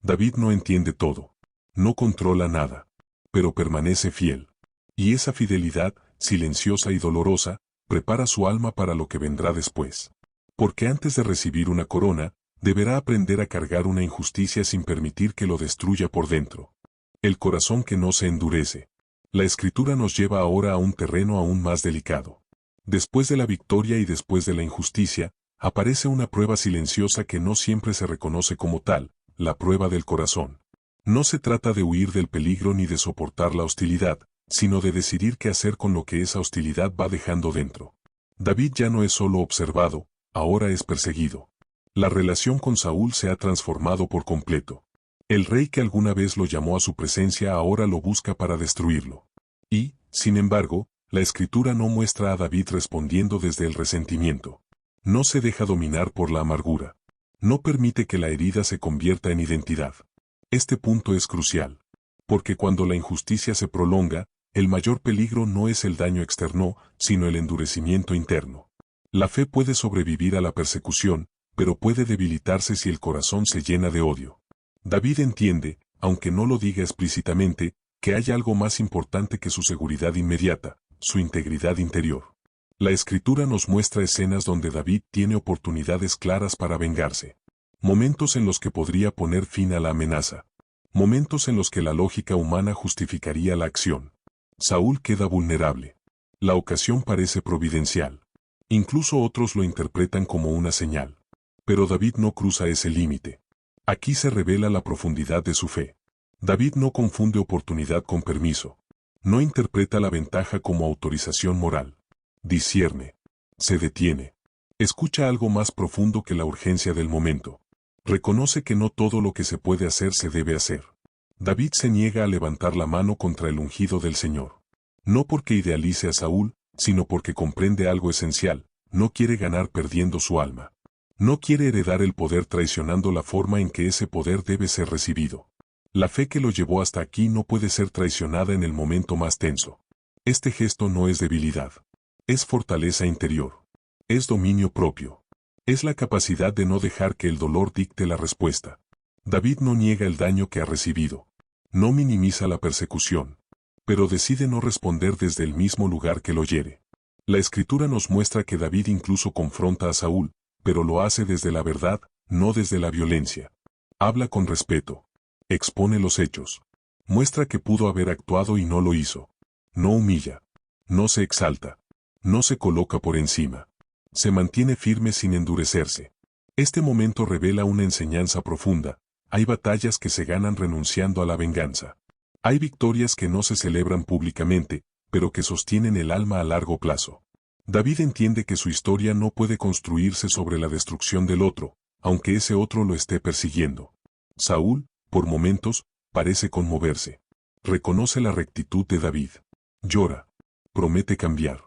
David no entiende todo. No controla nada. Pero permanece fiel. Y esa fidelidad, silenciosa y dolorosa, prepara su alma para lo que vendrá después. Porque antes de recibir una corona, deberá aprender a cargar una injusticia sin permitir que lo destruya por dentro. El corazón que no se endurece. La Escritura nos lleva ahora a un terreno aún más delicado. Después de la victoria y después de la injusticia, aparece una prueba silenciosa que no siempre se reconoce como tal, la prueba del corazón. No se trata de huir del peligro ni de soportar la hostilidad, sino de decidir qué hacer con lo que esa hostilidad va dejando dentro. David ya no es solo observado, ahora es perseguido. La relación con Saúl se ha transformado por completo. El rey que alguna vez lo llamó a su presencia ahora lo busca para destruirlo. Y, sin embargo, la Escritura no muestra a David respondiendo desde el resentimiento. No se deja dominar por la amargura. No permite que la herida se convierta en identidad. Este punto es crucial. Porque cuando la injusticia se prolonga, el mayor peligro no es el daño externo, sino el endurecimiento interno. La fe puede sobrevivir a la persecución, pero puede debilitarse si el corazón se llena de odio. David entiende, aunque no lo diga explícitamente, que hay algo más importante que su seguridad inmediata, su integridad interior. La Escritura nos muestra escenas donde David tiene oportunidades claras para vengarse. Momentos en los que podría poner fin a la amenaza. Momentos en los que la lógica humana justificaría la acción. Saúl queda vulnerable. La ocasión parece providencial. Incluso otros lo interpretan como una señal. Pero David no cruza ese límite. Aquí se revela la profundidad de su fe. David no confunde oportunidad con permiso. No interpreta la ventaja como autorización moral. Discierne. Se detiene. Escucha algo más profundo que la urgencia del momento. Reconoce que no todo lo que se puede hacer se debe hacer. David se niega a levantar la mano contra el ungido del Señor. No porque idealice a Saúl, sino porque comprende algo esencial, no quiere ganar perdiendo su alma. No quiere heredar el poder traicionando la forma en que ese poder debe ser recibido. La fe que lo llevó hasta aquí no puede ser traicionada en el momento más tenso. Este gesto no es debilidad. Es fortaleza interior. Es dominio propio. Es la capacidad de no dejar que el dolor dicte la respuesta. David no niega el daño que ha recibido. No minimiza la persecución. Pero decide no responder desde el mismo lugar que lo hiere. La Escritura nos muestra que David incluso confronta a Saúl, pero lo hace desde la verdad, no desde la violencia. Habla con respeto. Expone los hechos. Muestra que pudo haber actuado y no lo hizo. No humilla. No se exalta. No se coloca por encima. Se mantiene firme sin endurecerse. Este momento revela una enseñanza profunda. Hay batallas que se ganan renunciando a la venganza. Hay victorias que no se celebran públicamente, pero que sostienen el alma a largo plazo. David entiende que su historia no puede construirse sobre la destrucción del otro, aunque ese otro lo esté persiguiendo. Saúl, por momentos, parece conmoverse. Reconoce la rectitud de David. Llora. Promete cambiar.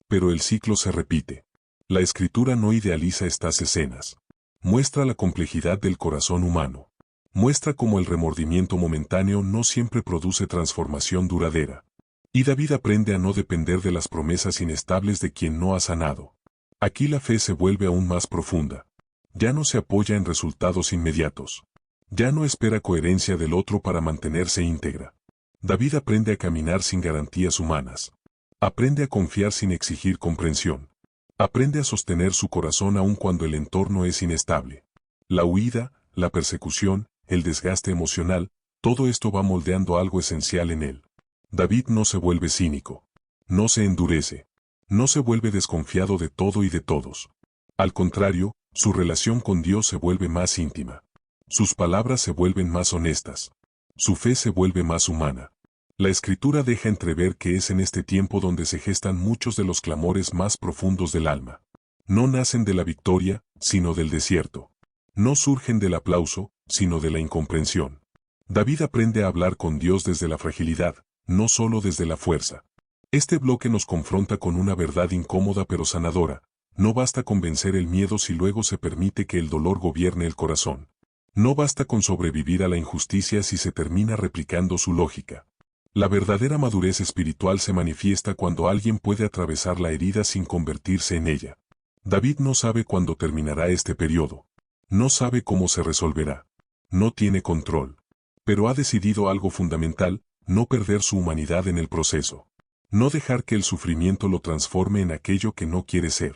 Pero el ciclo se repite. La Escritura no idealiza estas escenas. Muestra la complejidad del corazón humano. Muestra cómo el remordimiento momentáneo no siempre produce transformación duradera. Y David aprende a no depender de las promesas inestables de quien no ha sanado. Aquí la fe se vuelve aún más profunda. Ya no se apoya en resultados inmediatos. Ya no espera coherencia del otro para mantenerse íntegra. David aprende a caminar sin garantías humanas. Aprende a confiar sin exigir comprensión. Aprende a sostener su corazón aun cuando el entorno es inestable. La huida, la persecución, el desgaste emocional, todo esto va moldeando algo esencial en él. David no se vuelve cínico. No se endurece. No se vuelve desconfiado de todo y de todos. Al contrario, su relación con Dios se vuelve más íntima. Sus palabras se vuelven más honestas. Su fe se vuelve más humana. La Escritura deja entrever que es en este tiempo donde se gestan muchos de los clamores más profundos del alma. No nacen de la victoria, sino del desierto. No surgen del aplauso, sino de la incomprensión. David aprende a hablar con Dios desde la fragilidad, no solo desde la fuerza. Este bloque nos confronta con una verdad incómoda pero sanadora. No basta con vencer el miedo si luego se permite que el dolor gobierne el corazón. No basta con sobrevivir a la injusticia si se termina replicando su lógica. La verdadera madurez espiritual se manifiesta cuando alguien puede atravesar la herida sin convertirse en ella. David no sabe cuándo terminará este periodo. No sabe cómo se resolverá. No tiene control. Pero ha decidido algo fundamental, no perder su humanidad en el proceso. No dejar que el sufrimiento lo transforme en aquello que no quiere ser.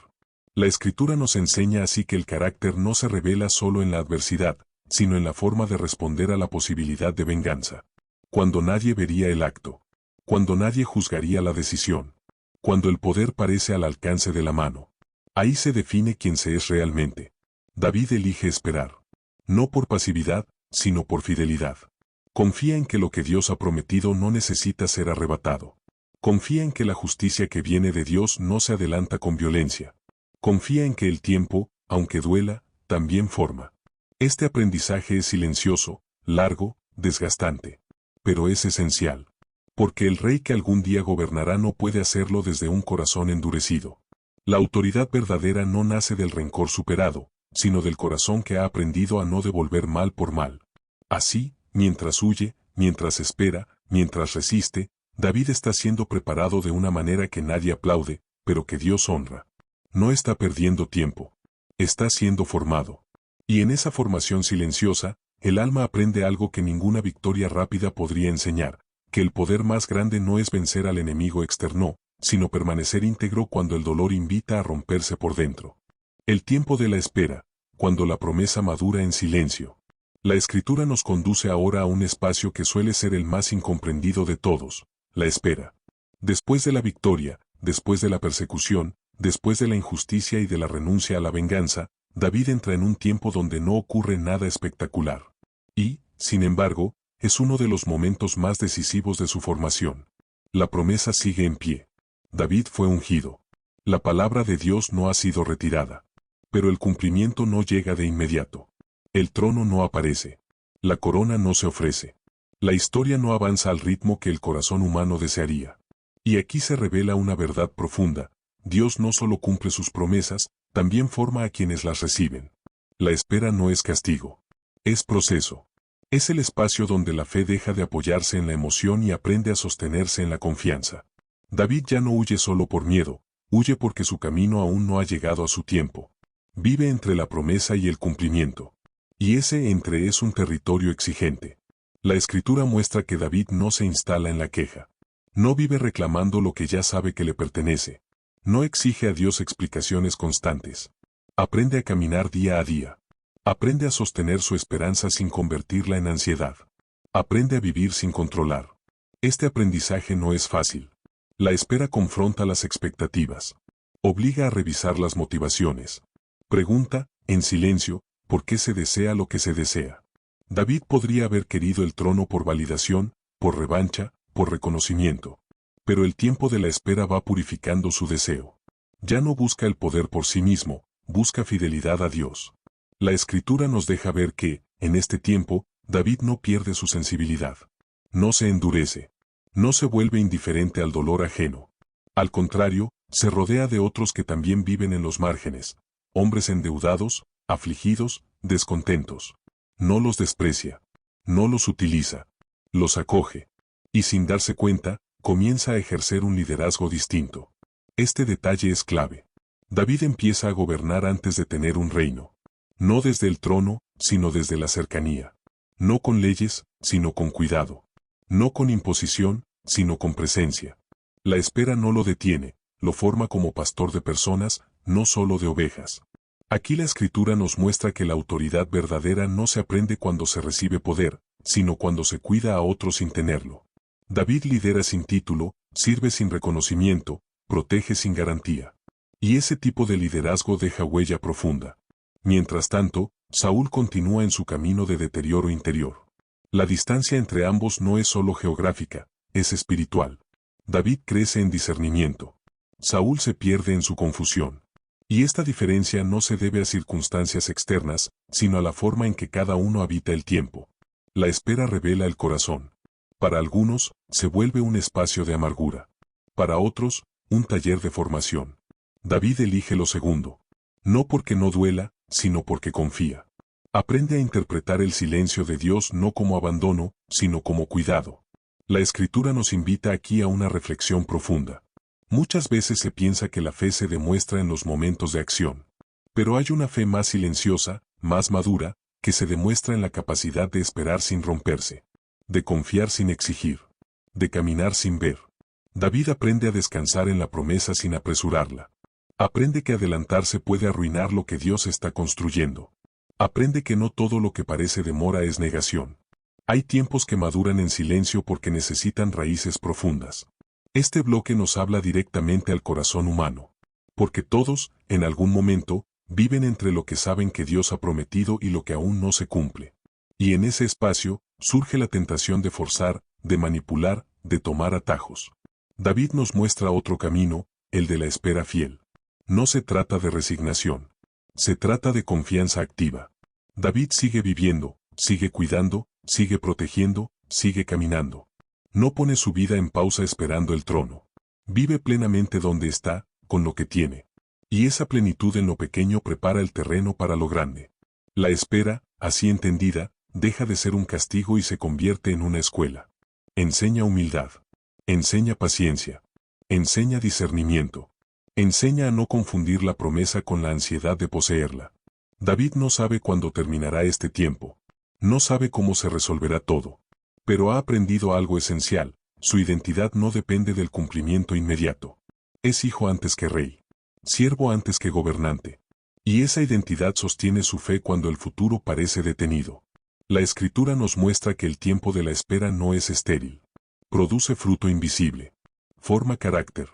La Escritura nos enseña así que el carácter no se revela solo en la adversidad, sino en la forma de responder a la posibilidad de venganza. Cuando nadie vería el acto. Cuando nadie juzgaría la decisión. Cuando el poder parece al alcance de la mano. Ahí se define quién se es realmente. David elige esperar. No por pasividad, sino por fidelidad. Confía en que lo que Dios ha prometido no necesita ser arrebatado. Confía en que la justicia que viene de Dios no se adelanta con violencia. Confía en que el tiempo, aunque duela, también forma. Este aprendizaje es silencioso, largo, desgastante. Pero es esencial. Porque el rey que algún día gobernará no puede hacerlo desde un corazón endurecido. La autoridad verdadera no nace del rencor superado, sino del corazón que ha aprendido a no devolver mal por mal. Así, mientras huye, mientras espera, mientras resiste, David está siendo preparado de una manera que nadie aplaude, pero que Dios honra. No está perdiendo tiempo. Está siendo formado. Y en esa formación silenciosa, el alma aprende algo que ninguna victoria rápida podría enseñar, que el poder más grande no es vencer al enemigo externo, sino permanecer íntegro cuando el dolor invita a romperse por dentro. El tiempo de la espera, cuando la promesa madura en silencio. La Escritura nos conduce ahora a un espacio que suele ser el más incomprendido de todos, la espera. Después de la victoria, después de la persecución, después de la injusticia y de la renuncia a la venganza, David entra en un tiempo donde no ocurre nada espectacular. Y, sin embargo, es uno de los momentos más decisivos de su formación. La promesa sigue en pie. David fue ungido. La palabra de Dios no ha sido retirada. Pero el cumplimiento no llega de inmediato. El trono no aparece. La corona no se ofrece. La historia no avanza al ritmo que el corazón humano desearía. Y aquí se revela una verdad profunda. Dios no solo cumple sus promesas, también forma a quienes las reciben. La espera no es castigo. Es proceso. Es el espacio donde la fe deja de apoyarse en la emoción y aprende a sostenerse en la confianza. David ya no huye solo por miedo, huye porque su camino aún no ha llegado a su tiempo. Vive entre la promesa y el cumplimiento. Y ese entre es un territorio exigente. La Escritura muestra que David no se instala en la queja. No vive reclamando lo que ya sabe que le pertenece. No exige a Dios explicaciones constantes. Aprende a caminar día a día. Aprende a sostener su esperanza sin convertirla en ansiedad. Aprende a vivir sin controlar. Este aprendizaje no es fácil. La espera confronta las expectativas. Obliga a revisar las motivaciones. Pregunta, en silencio, ¿por qué se desea lo que se desea? David podría haber querido el trono por validación, por revancha, por reconocimiento. Pero el tiempo de la espera va purificando su deseo. Ya no busca el poder por sí mismo, busca fidelidad a Dios. La Escritura nos deja ver que, en este tiempo, David no pierde su sensibilidad. No se endurece. No se vuelve indiferente al dolor ajeno. Al contrario, se rodea de otros que también viven en los márgenes. Hombres endeudados, afligidos, descontentos. No los desprecia. No los utiliza. Los acoge. Y sin darse cuenta, comienza a ejercer un liderazgo distinto. Este detalle es clave. David empieza a gobernar antes de tener un reino. No desde el trono, sino desde la cercanía. No con leyes, sino con cuidado. No con imposición, sino con presencia. La espera no lo detiene, lo forma como pastor de personas, no solo de ovejas. Aquí la Escritura nos muestra que la autoridad verdadera no se aprende cuando se recibe poder, sino cuando se cuida a otros sin tenerlo. David lidera sin título, sirve sin reconocimiento, protege sin garantía. Y ese tipo de liderazgo deja huella profunda. Mientras tanto, Saúl continúa en su camino de deterioro interior. La distancia entre ambos no es solo geográfica, es espiritual. David crece en discernimiento. Saúl se pierde en su confusión. Y esta diferencia no se debe a circunstancias externas, sino a la forma en que cada uno habita el tiempo. La espera revela el corazón. Para algunos, se vuelve un espacio de amargura. Para otros, un taller de formación. David elige lo segundo. No porque no duela, sino porque confía. Aprende a interpretar el silencio de Dios no como abandono, sino como cuidado. La Escritura nos invita aquí a una reflexión profunda. Muchas veces se piensa que la fe se demuestra en los momentos de acción. Pero hay una fe más silenciosa, más madura, que se demuestra en la capacidad de esperar sin romperse. De confiar sin exigir. De caminar sin ver. David aprende a descansar en la promesa sin apresurarla. Aprende que adelantarse puede arruinar lo que Dios está construyendo. Aprende que no todo lo que parece demora es negación. Hay tiempos que maduran en silencio porque necesitan raíces profundas. Este bloque nos habla directamente al corazón humano. Porque todos, en algún momento, viven entre lo que saben que Dios ha prometido y lo que aún no se cumple. Y en ese espacio, surge la tentación de forzar, de manipular, de tomar atajos. David nos muestra otro camino, el de la espera fiel. No se trata de resignación. Se trata de confianza activa. David sigue viviendo, sigue cuidando, sigue protegiendo, sigue caminando. No pone su vida en pausa esperando el trono. Vive plenamente donde está, con lo que tiene. Y esa plenitud en lo pequeño prepara el terreno para lo grande. La espera, así entendida, deja de ser un castigo y se convierte en una escuela. Enseña humildad. Enseña paciencia. Enseña discernimiento. Enseña a no confundir la promesa con la ansiedad de poseerla. David no sabe cuándo terminará este tiempo. No sabe cómo se resolverá todo. Pero ha aprendido algo esencial: su identidad no depende del cumplimiento inmediato. Es hijo antes que rey. Siervo antes que gobernante. Y esa identidad sostiene su fe cuando el futuro parece detenido. La Escritura nos muestra que el tiempo de la espera no es estéril. Produce fruto invisible. Forma carácter.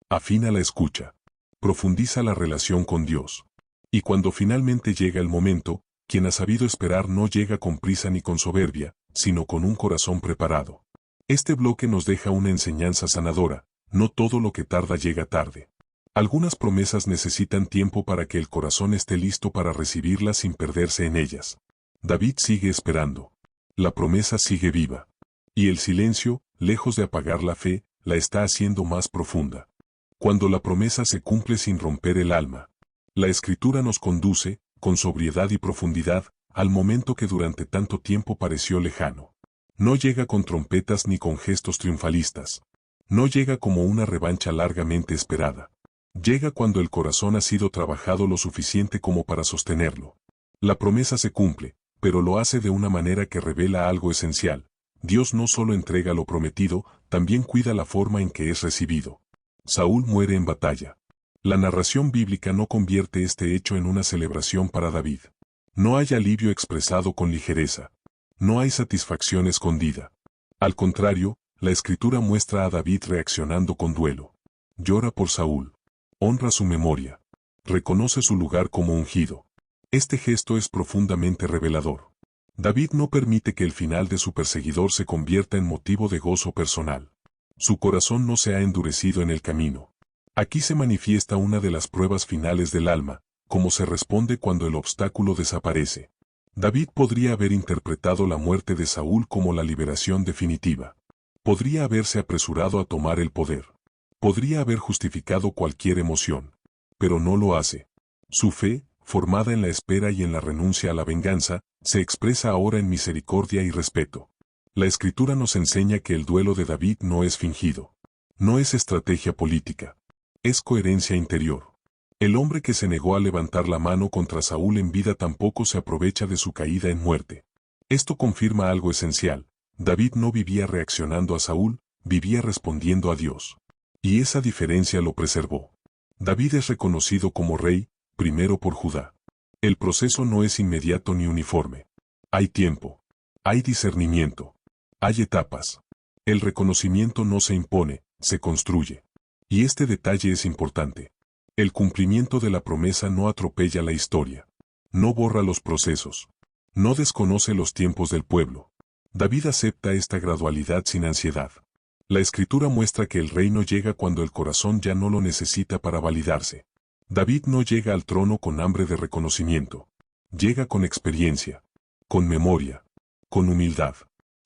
Afina la escucha. Profundiza la relación con Dios. Y cuando finalmente llega el momento, quien ha sabido esperar no llega con prisa ni con soberbia, sino con un corazón preparado. Este bloque nos deja una enseñanza sanadora: no todo lo que tarda llega tarde. Algunas promesas necesitan tiempo para que el corazón esté listo para recibirlas sin perderse en ellas. David sigue esperando. La promesa sigue viva. Y el silencio, lejos de apagar la fe, la está haciendo más profunda. Cuando la promesa se cumple sin romper el alma. La Escritura nos conduce, con sobriedad y profundidad, al momento que durante tanto tiempo pareció lejano. No llega con trompetas ni con gestos triunfalistas. No llega como una revancha largamente esperada. Llega cuando el corazón ha sido trabajado lo suficiente como para sostenerlo. La promesa se cumple, pero lo hace de una manera que revela algo esencial: Dios no solo entrega lo prometido, también cuida la forma en que es recibido. Saúl muere en batalla. La narración bíblica no convierte este hecho en una celebración para David. No hay alivio expresado con ligereza. No hay satisfacción escondida. Al contrario, la Escritura muestra a David reaccionando con duelo. Llora por Saúl. Honra su memoria. Reconoce su lugar como ungido. Este gesto es profundamente revelador. David no permite que el final de su perseguidor se convierta en motivo de gozo personal. Su corazón no se ha endurecido en el camino. Aquí se manifiesta una de las pruebas finales del alma: cómo se responde cuando el obstáculo desaparece. David podría haber interpretado la muerte de Saúl como la liberación definitiva. Podría haberse apresurado a tomar el poder. Podría haber justificado cualquier emoción. Pero no lo hace. Su fe, formada en la espera y en la renuncia a la venganza, se expresa ahora en misericordia y respeto. La Escritura nos enseña que el duelo de David no es fingido. No es estrategia política. Es coherencia interior. El hombre que se negó a levantar la mano contra Saúl en vida tampoco se aprovecha de su caída en muerte. Esto confirma algo esencial: David no vivía reaccionando a Saúl, vivía respondiendo a Dios. Y esa diferencia lo preservó. David es reconocido como rey, primero por Judá. El proceso no es inmediato ni uniforme. Hay tiempo. Hay discernimiento. Hay etapas. El reconocimiento no se impone, se construye. Y este detalle es importante. El cumplimiento de la promesa no atropella la historia. No borra los procesos. No desconoce los tiempos del pueblo. David acepta esta gradualidad sin ansiedad. La Escritura muestra que el reino llega cuando el corazón ya no lo necesita para validarse. David no llega al trono con hambre de reconocimiento. Llega con experiencia, con memoria, con humildad.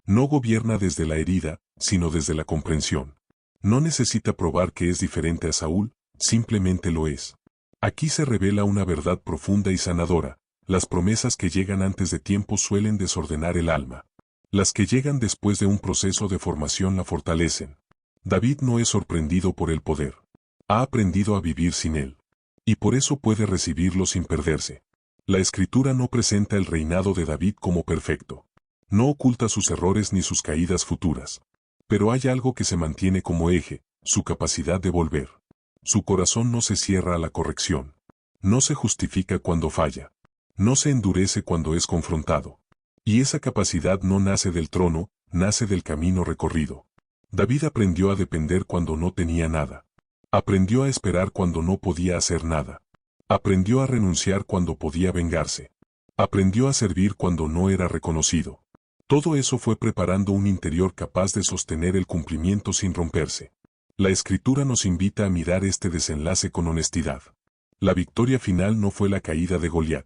No gobierna desde la herida, sino desde la comprensión. No necesita probar que es diferente a Saúl, simplemente lo es. Aquí se revela una verdad profunda y sanadora: las promesas que llegan antes de tiempo suelen desordenar el alma. Las que llegan después de un proceso de formación la fortalecen. David no es sorprendido por el poder. Ha aprendido a vivir sin él. Y por eso puede recibirlo sin perderse. La Escritura no presenta el reinado de David como perfecto. No oculta sus errores ni sus caídas futuras. Pero hay algo que se mantiene como eje: su capacidad de volver. Su corazón no se cierra a la corrección. No se justifica cuando falla. No se endurece cuando es confrontado. Y esa capacidad no nace del trono, nace del camino recorrido. David aprendió a depender cuando no tenía nada. Aprendió a esperar cuando no podía hacer nada. Aprendió a renunciar cuando podía vengarse. Aprendió a servir cuando no era reconocido. Todo eso fue preparando un interior capaz de sostener el cumplimiento sin romperse. La Escritura nos invita a mirar este desenlace con honestidad. La victoria final no fue la caída de Goliat.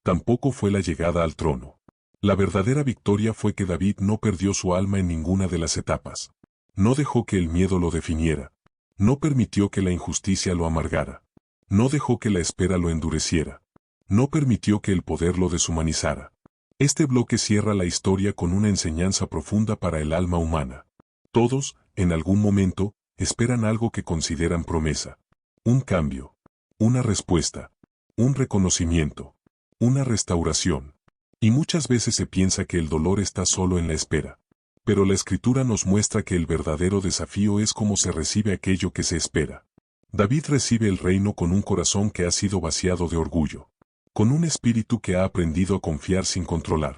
Tampoco fue la llegada al trono. La verdadera victoria fue que David no perdió su alma en ninguna de las etapas. No dejó que el miedo lo definiera. No permitió que la injusticia lo amargara. No dejó que la espera lo endureciera. No permitió que el poder lo deshumanizara. Este bloque cierra la historia con una enseñanza profunda para el alma humana. Todos, en algún momento, esperan algo que consideran promesa. Un cambio. Una respuesta. Un reconocimiento. Una restauración. Y muchas veces se piensa que el dolor está solo en la espera. Pero la Escritura nos muestra que el verdadero desafío es cómo se recibe aquello que se espera. David recibe el reino con un corazón que ha sido vaciado de orgullo. Con un espíritu que ha aprendido a confiar sin controlar.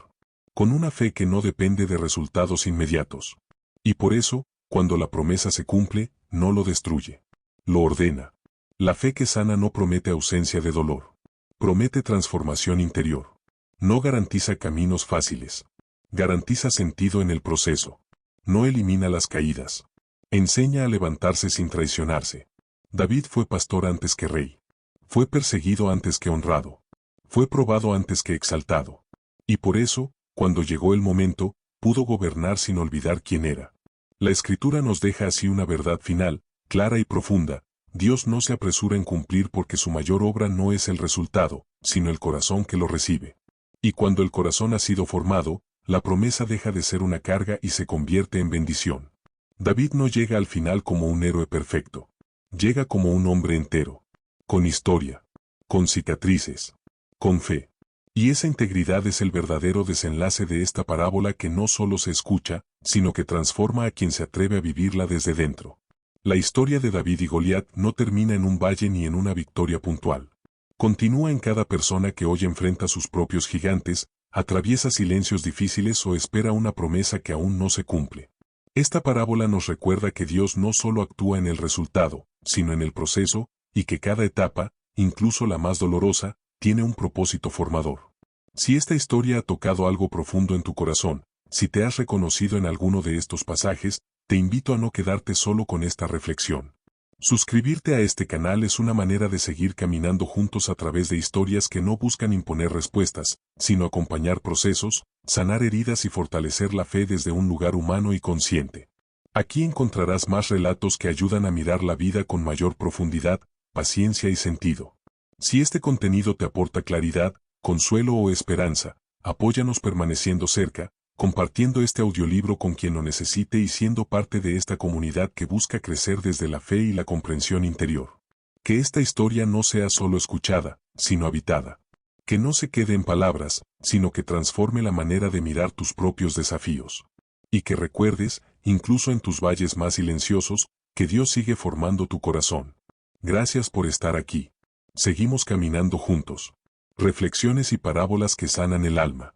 Con una fe que no depende de resultados inmediatos. Y por eso, cuando la promesa se cumple, no lo destruye. Lo ordena. La fe que sana no promete ausencia de dolor. Promete transformación interior. No garantiza caminos fáciles. Garantiza sentido en el proceso. No elimina las caídas. Enseña a levantarse sin traicionarse. David fue pastor antes que rey. Fue perseguido antes que honrado. Fue probado antes que exaltado. Y por eso, cuando llegó el momento, pudo gobernar sin olvidar quién era. La Escritura nos deja así una verdad final, clara y profunda. Dios no se apresura en cumplir porque su mayor obra no es el resultado, sino el corazón que lo recibe. Y cuando el corazón ha sido formado, la promesa deja de ser una carga y se convierte en bendición. David no llega al final como un héroe perfecto. Llega como un hombre entero. Con historia. Con cicatrices. Con fe. Y esa integridad es el verdadero desenlace de esta parábola que no solo se escucha, sino que transforma a quien se atreve a vivirla desde dentro. La historia de David y Goliat no termina en un valle ni en una victoria puntual. Continúa en cada persona que hoy enfrenta sus propios gigantes, atraviesa silencios difíciles o espera una promesa que aún no se cumple. Esta parábola nos recuerda que Dios no solo actúa en el resultado, sino en el proceso, y que cada etapa, incluso la más dolorosa, tiene un propósito formador. Si esta historia ha tocado algo profundo en tu corazón, si te has reconocido en alguno de estos pasajes, te invito a no quedarte solo con esta reflexión. Suscribirte a este canal es una manera de seguir caminando juntos a través de historias que no buscan imponer respuestas, sino acompañar procesos, sanar heridas y fortalecer la fe desde un lugar humano y consciente. Aquí encontrarás más relatos que ayudan a mirar la vida con mayor profundidad, paciencia y sentido. Si este contenido te aporta claridad, consuelo o esperanza, apóyanos permaneciendo cerca, compartiendo este audiolibro con quien lo necesite y siendo parte de esta comunidad que busca crecer desde la fe y la comprensión interior. Que esta historia no sea solo escuchada, sino habitada. Que no se quede en palabras, sino que transforme la manera de mirar tus propios desafíos. Y que recuerdes, incluso en tus valles más silenciosos, que Dios sigue formando tu corazón. Gracias por estar aquí. Seguimos caminando juntos. Reflexiones y parábolas que sanan el alma.